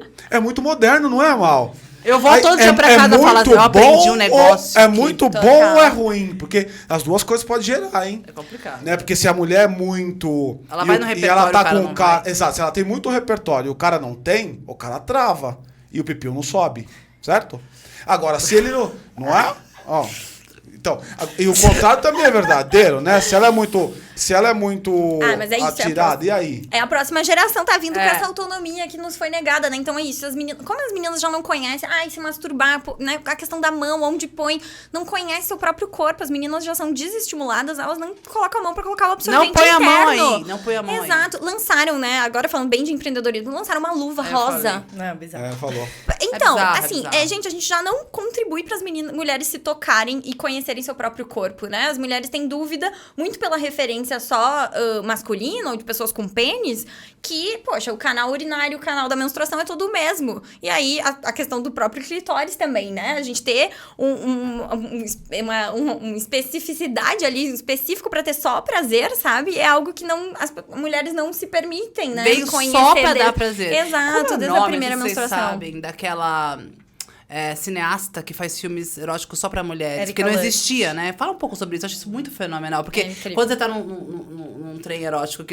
moderno, não é, Mal? Eu vou todo dia pra casa falar assim, eu aprendi um negócio. É aqui. muito Total. bom ou é ruim? Porque as duas coisas podem gerar, hein? É complicado. Né? Porque se a mulher é muito... Ela vai no e repertório, ela tá o cara com não o cara... vai. Exato, se ela tem muito repertório e o cara não tem, o cara trava. e o pipiu não sobe, certo? Agora, se ele não é... Ó, então, e o contrário também é verdadeiro, né? Se ela é muito mas é isso, atirada, e aí? É a próxima geração tá vindo com essa autonomia que nos foi negada, né? Então é isso, como as meninas já não conhecem, se masturbar, né? A questão da mão, onde põe, não conhece o próprio corpo, as meninas já são desestimuladas, elas não colocam a mão pra colocar o absorvente interno. Não põe a mão aí. Exato. Lançaram, né? Agora falando bem de empreendedorismo, lançaram uma luva rosa. Não, bizarro. Falou. Então, bizarro. gente, a gente já não contribui para as mulheres se tocarem e conhecerem seu próprio corpo, né? As mulheres têm dúvida, muito pela referência só masculina ou de pessoas com pênis, que, poxa, o canal urinário, o canal da menstruação é todo o mesmo. E aí, a questão do próprio clitóris também, né? A gente ter uma especificidade ali, específico para ter só prazer, sabe? É algo que as mulheres não se permitem, né? Veio só pra dar prazer. Exato, desde a primeira menstruação. Vocês sabem, daquela... cineasta que faz filmes eróticos só pra mulheres, Erika que não Lush. existia, né? Fala um pouco sobre isso, eu acho isso muito fenomenal. Porque quando você tá num trem erótico,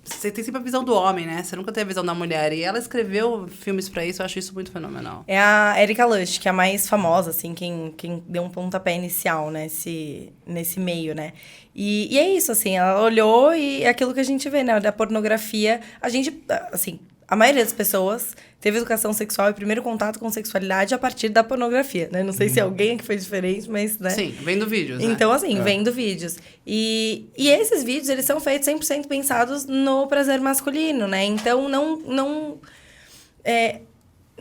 você tem sempre a visão do homem, né? Você nunca tem a visão da mulher. E ela escreveu filmes pra isso, eu acho isso muito fenomenal. É a Erika Lush, que é a mais famosa, assim, quem deu um pontapé inicial nesse meio, né? E é isso, assim, ela olhou e é aquilo que a gente vê, né? Da pornografia, a gente, assim... A maioria das pessoas teve educação sexual e primeiro contato com sexualidade a partir da pornografia, né? Não sei se alguém aqui foi diferente, mas, né? Sim, vendo vídeos, né? Então, assim, vendo vídeos. E esses vídeos, eles são feitos 100% pensados no prazer masculino, né? Então,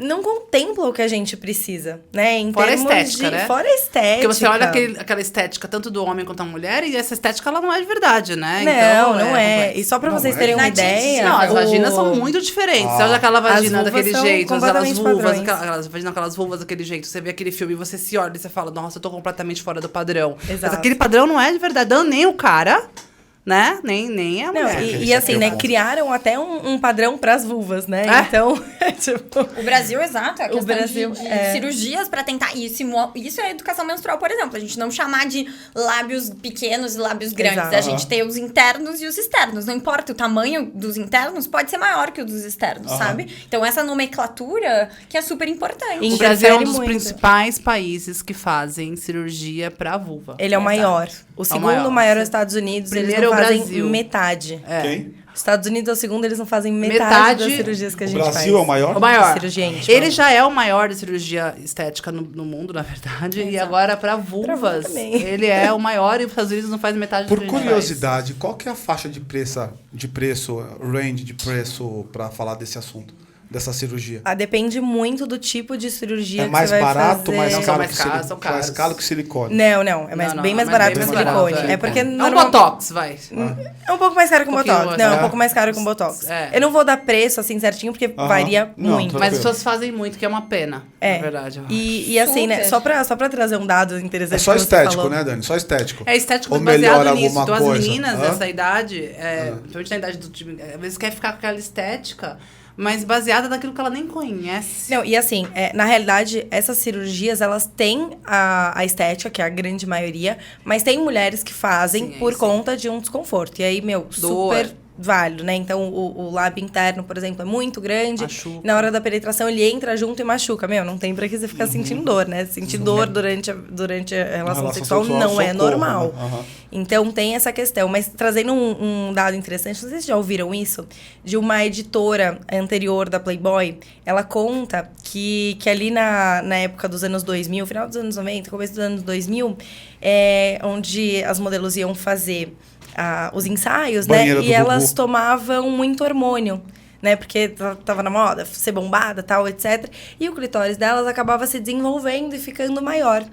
não contempla o que a gente precisa, né? Em Fora a termos estética, né? Fora a estética. Porque você olha aquela estética tanto do homem quanto da mulher e essa estética, ela não é de verdade, né? Não é. E só pra vocês terem uma ideia... Não, as vaginas são muito diferentes. Você olha aquela vagina daquele jeito, aquelas vulvas, aquelas vulvas daquele jeito. Você vê aquele filme e você se olha e você fala, nossa, eu tô completamente fora do padrão. Exato. Mas aquele padrão não é de verdade. Não, nem o cara... Né? Nem a mulher. E assim, né? Criaram até um padrão pras vulvas, né? Então, tipo... O Brasil, exato. A questão Brasil, de cirurgias pra tentar... Isso é educação menstrual, por exemplo. A gente não chamar de lábios pequenos e lábios grandes. Exato. A gente tem os internos e os externos. Não importa, o tamanho dos internos pode ser maior que o dos externos, sabe? Então, essa nomenclatura que é super importante. O Brasil é um dos muito. principais países que fazem cirurgia pra vulva. Ele é o maior. O segundo maior é os Estados Unidos. Primeiro eles não fazem Brasil. Metade. Quem? Os Estados Unidos é o segundo, eles não fazem metade das cirurgias que a gente faz. O Brasil é o maior? O maior. Cirurgia íntima. Ele já é o maior de cirurgia estética no mundo, na verdade. Exato. E agora, pra vulvas, também. ele é o maior e os Estados Unidos não faz metade do Por que a gente curiosidade, qual que é a faixa de preço, range de preço, para falar desse assunto, dessa cirurgia? Depende muito do tipo de cirurgia É que mais você vai barato, fazer. mais Não, caro são que mais caros, são caros. mais caro que silicone? Não, é bem mais barato que o silicone. É porque É um botox, vai. É um pouco mais caro que o pouquinho, Botox. né? Não, é um pouco mais caro que o Botox. É. Eu não vou dar preço assim certinho, porque varia Não, muito. tranquilo. Mas as pessoas fazem muito, que é uma pena, na verdade. E assim, né, só pra trazer um dado interessante. É só que você estético, falou. né, Dani? Só estético. É estético, Ou mas baseado melhora nisso. alguma Então, as coisa? meninas dessa idade, principalmente na idade do time, às vezes quer ficar com aquela estética, mas baseada naquilo que ela nem conhece. Não, e assim, na realidade, essas cirurgias, elas têm a estética, que é a grande maioria, mas tem mulheres que fazem por conta de um desconforto. E aí, super válido, né? Então, o lábio interno, por exemplo, é muito grande. Machuca. Na hora da penetração, ele entra junto e machuca. Não tem pra que você ficar sentindo dor, né? Sentir dor durante a relação sexual não é normal. Né? Então, tem essa questão. Mas trazendo um dado interessante, não sei se já ouviram isso, de uma editora anterior da Playboy, ela conta que ali na época dos anos 2000, final dos anos 90, começo dos anos 2000, onde as modelos iam fazer os ensaios, Banheira né? do E elas Gugu. tomavam muito hormônio, né? Porque tava na moda, ser bombada, tal, etc. E o clitóris delas acabava se desenvolvendo e ficando maior.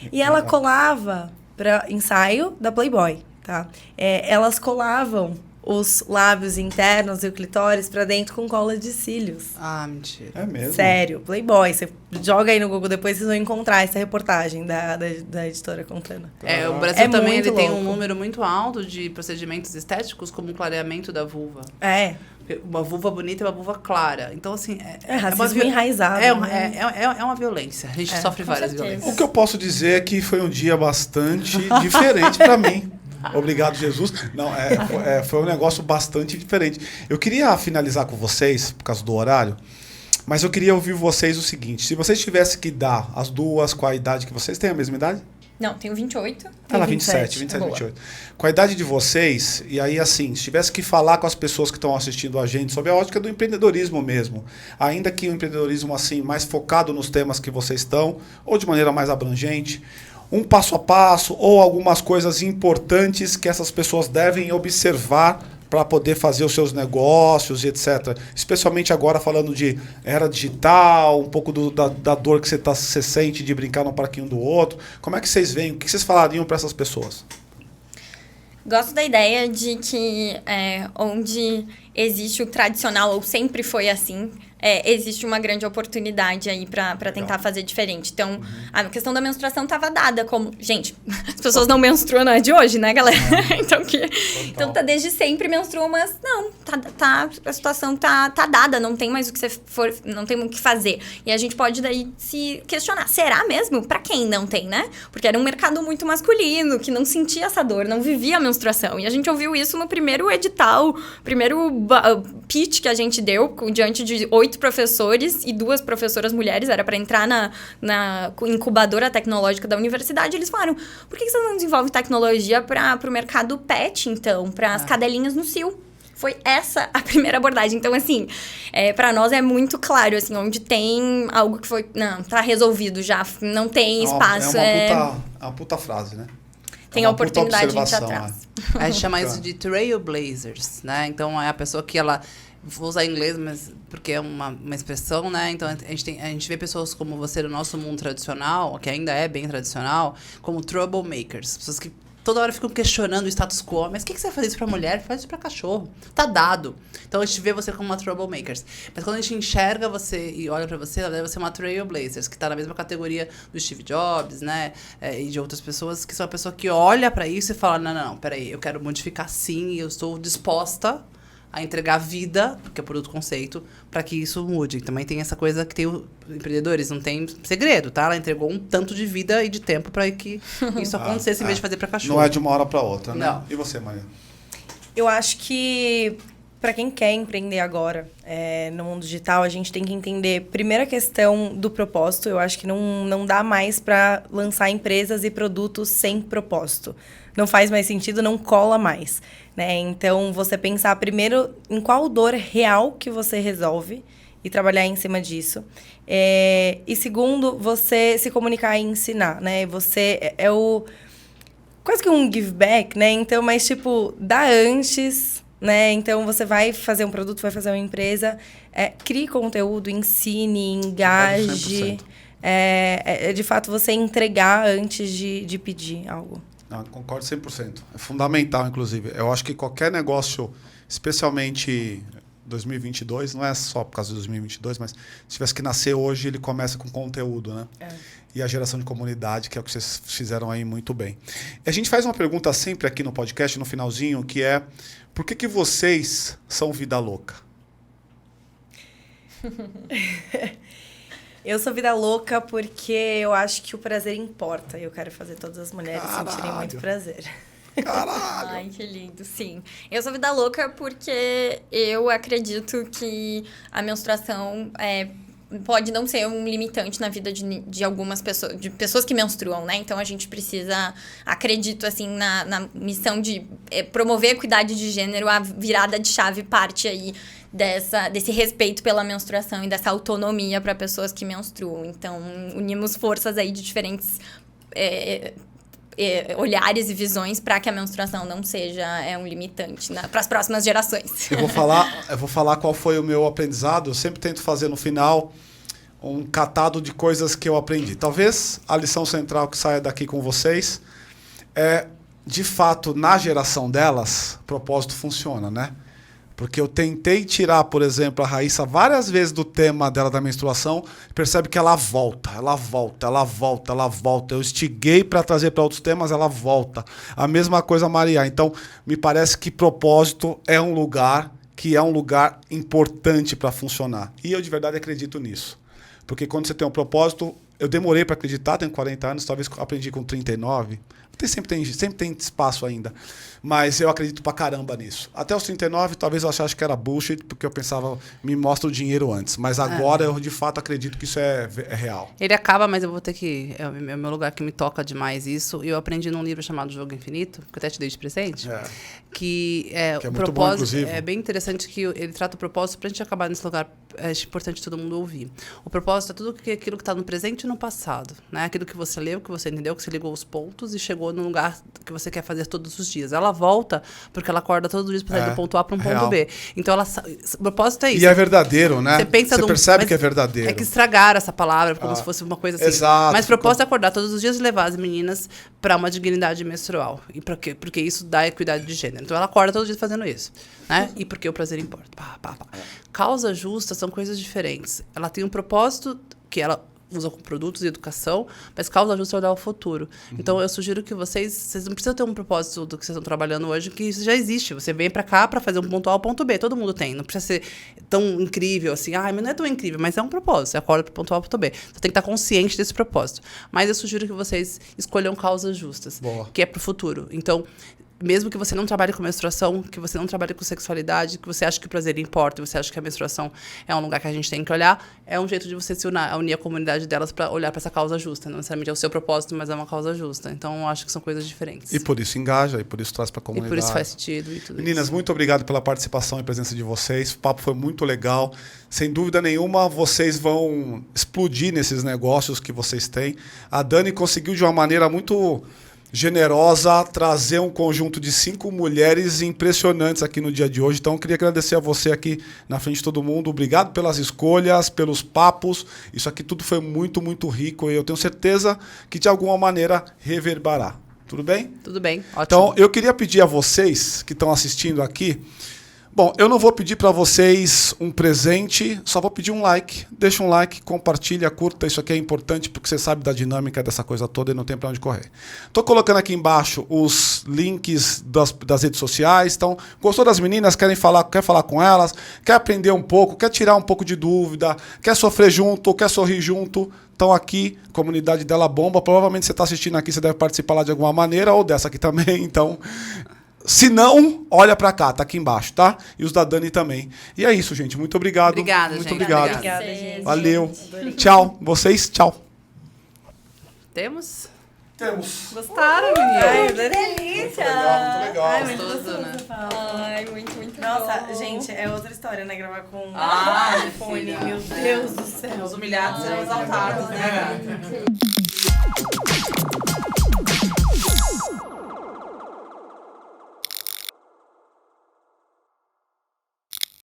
E ela colava para ensaio da Playboy, tá? Elas colavam os lábios internos e o clitóris pra dentro com cola de cílios. Ah, mentira. É mesmo? Sério, Playboy. Você joga aí no Google, depois vocês vão encontrar essa reportagem da editora contando. O Brasil também muito ele tem um louco. número muito alto de procedimentos estéticos, como o clareamento da vulva. Uma vulva bonita e uma vulva clara. Então, assim... racismo enraizado. É uma violência. A gente sofre várias certeza. violências. O que eu posso dizer é que foi um dia bastante diferente para mim. Obrigado, Jesus. Não, foi um negócio bastante diferente. Eu queria finalizar com vocês, por causa do horário, Mas eu queria ouvir vocês o seguinte, se vocês tivessem que dar as duas com a idade que vocês têm a mesma idade? Não, tenho 28. Ela 27, 28. Com a idade de vocês, e aí assim, se tivesse que falar com as pessoas que estão assistindo a gente sobre a ótica do empreendedorismo mesmo, ainda que o empreendedorismo assim, mais focado nos temas que vocês estão, ou de maneira mais abrangente, um passo a passo, ou algumas coisas importantes que essas pessoas devem observar para poder fazer os seus negócios e etc. Especialmente agora falando de era digital, um pouco da dor que você sente de brincar no parquinho do outro. Como é que vocês veem? O que vocês falariam para essas pessoas? Gosto da ideia de que onde existe o tradicional, ou sempre foi assim, existe uma grande oportunidade aí para tentar fazer diferente. Então, a questão da menstruação estava dada como... Gente, as pessoas não menstruam, não é de hoje, né, galera? Então, tá desde sempre menstruam, mas não, a situação tá dada, não tem mais o que não tem o que fazer. E a gente pode daí se questionar, será mesmo? Para quem não tem, né? Porque era um mercado muito masculino, que não sentia essa dor, não vivia a menstruação. E a gente ouviu isso no primeiro edital, primeiro pitch que a gente deu, diante de 8 professores e 2 professoras mulheres, era para entrar na incubadora tecnológica da universidade. Eles falaram, por que vocês não desenvolvem tecnologia para o mercado pet, então, para as cadelinhas no cio? Foi essa a primeira abordagem. Então, assim, para nós é muito claro, assim, onde tem algo que foi... Não, tá resolvido já, não tem espaço. É uma puta frase, né? Tem a oportunidade de ir atrás. A gente chama isso de trailblazers, né? Então, é a pessoa que ela... Vou usar inglês, mas porque é uma expressão, né? Então, a gente vê pessoas como você no nosso mundo tradicional, que ainda é bem tradicional, como troublemakers. Pessoas que toda hora ficam questionando o status quo. Mas o que você vai fazer isso pra mulher? Faz isso pra cachorro. Tá dado. Então, a gente vê você como uma troublemakers. Mas quando a gente enxerga você e olha pra você, ela deve ser uma trailblazers, que tá na mesma categoria do Steve Jobs, né? E de outras pessoas, que são a pessoa que olha pra isso e fala, não, peraí, eu quero modificar sim e eu estou disposta a entregar vida, que é por outro conceito, para que isso mude. Também tem essa coisa que tem empreendedores, não tem segredo, tá? Ela entregou um tanto de vida e de tempo para que isso acontecesse em vez de fazer para cachorro. Não é de uma hora para outra, né? Não. E você, Maria? Eu acho que para quem quer empreender agora no mundo digital, a gente tem que entender, primeiro, a questão do propósito. Eu acho que não dá mais para lançar empresas e produtos sem propósito. Não faz mais sentido, não cola mais, né? Então, você pensar primeiro em qual dor real que você resolve e trabalhar em cima disso. E segundo, você se comunicar e ensinar, né? Você quase que um give back, né? Então, mas tipo, dá antes, né? Então, você vai fazer um produto, vai fazer uma empresa, crie conteúdo, ensine, engaje. De fato, você entregar antes de pedir algo. Não, concordo 100%. É fundamental, inclusive. Eu acho que qualquer negócio, especialmente 2022, não é só por causa de 2022, mas se tivesse que nascer hoje, ele começa com conteúdo, né? E a geração de comunidade, que é o que vocês fizeram aí muito bem. E a gente faz uma pergunta sempre aqui no podcast, no finalzinho, que é: por que vocês são vida louca? Eu sou vida louca porque eu acho que o prazer importa. Eu quero fazer todas as mulheres sentirem muito prazer. Caralho! Ai, que lindo, sim. Eu sou vida louca porque eu acredito que a menstruação pode não ser um limitante na vida de algumas pessoas, de pessoas que menstruam, né? Então, a gente precisa, acredito, assim, na missão de promover a equidade de gênero. A virada de chave parte aí desse respeito pela menstruação e dessa autonomia para pessoas que menstruam. Então, unimos forças aí de diferentes olhares e visões para que a menstruação não seja um limitante para as próximas gerações. Eu vou falar qual foi o meu aprendizado. Eu sempre tento fazer no final um catado de coisas que eu aprendi. Talvez a lição central que saia daqui com vocês de fato, na geração delas, propósito funciona, né? Porque eu tentei tirar, por exemplo, a Raíssa várias vezes do tema dela da menstruação, percebe que ela volta. Eu instiguei para trazer para outros temas, ela volta. A mesma coisa a Maria. Então, me parece que propósito é um lugar importante para funcionar. E eu de verdade acredito nisso. Porque quando você tem um propósito, eu demorei para acreditar, tenho 40 anos, talvez aprendi com 39. Sempre tem espaço ainda. Mas eu acredito pra caramba nisso. Até os 39, talvez eu achasse que era bullshit, porque eu pensava, me mostra o dinheiro antes. Mas agora eu, de fato, acredito que isso é real. Ele acaba, mas eu vou ter que... É o meu lugar que me toca demais isso. E eu aprendi num livro chamado Jogo Infinito, que eu até te dei de presente. Que é o muito propósito. Bom, inclusive. É bem interessante que ele trata o propósito pra gente acabar nesse lugar. É importante todo mundo ouvir. O propósito é tudo aquilo que está no presente e no passado. Né? Aquilo que você leu, que você entendeu, que você ligou os pontos e chegou no lugar que você quer fazer todos os dias. Ela volta porque ela acorda todos os dias para sair do ponto A para um ponto B. Então, o propósito é isso. E é verdadeiro, né? Você percebe que é verdadeiro. É que estragaram essa palavra como se fosse uma coisa assim. Exato. Mas o propósito é acordar todos os dias e levar as meninas para uma dignidade menstrual. E para quê? Porque isso dá equidade de gênero. Então, ela acorda todos os dias fazendo isso. Né? E porque o prazer importa. Causa justa são coisas diferentes. Ela tem um propósito que ela usa com produtos e educação, mas causa justa é olhar o futuro. Então, eu sugiro que vocês não precisam ter um propósito do que vocês estão trabalhando hoje, que isso já existe. Você vem para cá para fazer um ponto A ao ponto B. Todo mundo tem. Não precisa ser tão incrível assim. Mas não é tão incrível, mas é um propósito. Você acorda para o ponto A ao ponto B. Você tem que estar consciente desse propósito. Mas eu sugiro que vocês escolham causas justas, que é para o futuro. Então, mesmo que você não trabalhe com menstruação, que você não trabalhe com sexualidade, que você acha que o prazer importa, você acha que a menstruação é um lugar que a gente tem que olhar, é um jeito de você se unir a comunidade delas para olhar para essa causa justa. Não necessariamente é o seu propósito, mas é uma causa justa. Então, eu acho que são coisas diferentes. E por isso engaja, e por isso traz para a comunidade. E por isso faz sentido e tudo. Meninas, isso. muito obrigado pela participação e presença de vocês. O papo foi muito legal. Sem dúvida nenhuma, vocês vão explodir nesses negócios que vocês têm. A Dani conseguiu de uma maneira muito generosa trazer um conjunto de 5 mulheres impressionantes aqui no dia de hoje. Então, eu queria agradecer a você aqui na frente de todo mundo. Obrigado pelas escolhas, pelos papos. Isso aqui tudo foi muito, muito rico e eu tenho certeza que de alguma maneira reverberará. Tudo bem? Tudo bem, ótimo. Então, eu queria pedir a vocês que estão assistindo aqui. Bom, eu não vou pedir para vocês um presente, só vou pedir um like. Deixa um like, compartilha, curta. Isso aqui é importante porque você sabe da dinâmica dessa coisa toda e não tem para onde correr. Estou colocando aqui embaixo os links das redes sociais. Então, gostou das meninas? Quer falar com elas? Quer aprender um pouco? Quer tirar um pouco de dúvida? Quer sofrer junto? Quer sorrir junto? Então aqui, comunidade Della Bomba. Provavelmente você está assistindo aqui, você deve participar lá de alguma maneira, ou dessa aqui também. Então, se não, olha pra cá, tá aqui embaixo, tá? E os da Dani também. E é isso, gente. Muito obrigado. Obrigada, muito gente. obrigado. Obrigada, gente. Valeu. Tchau. Vocês, tchau. Temos? Temos. Gostaram, menina? Ai, delícia! Muito legal. Ai, Muito muito gostoso, gostoso, né? Ai, muito Nossa, bom. gente, é outra história, né? Gravar com Ah, iPhone. filha. Meu Deus do céu. Os humilhados serão exaltados, né, gata?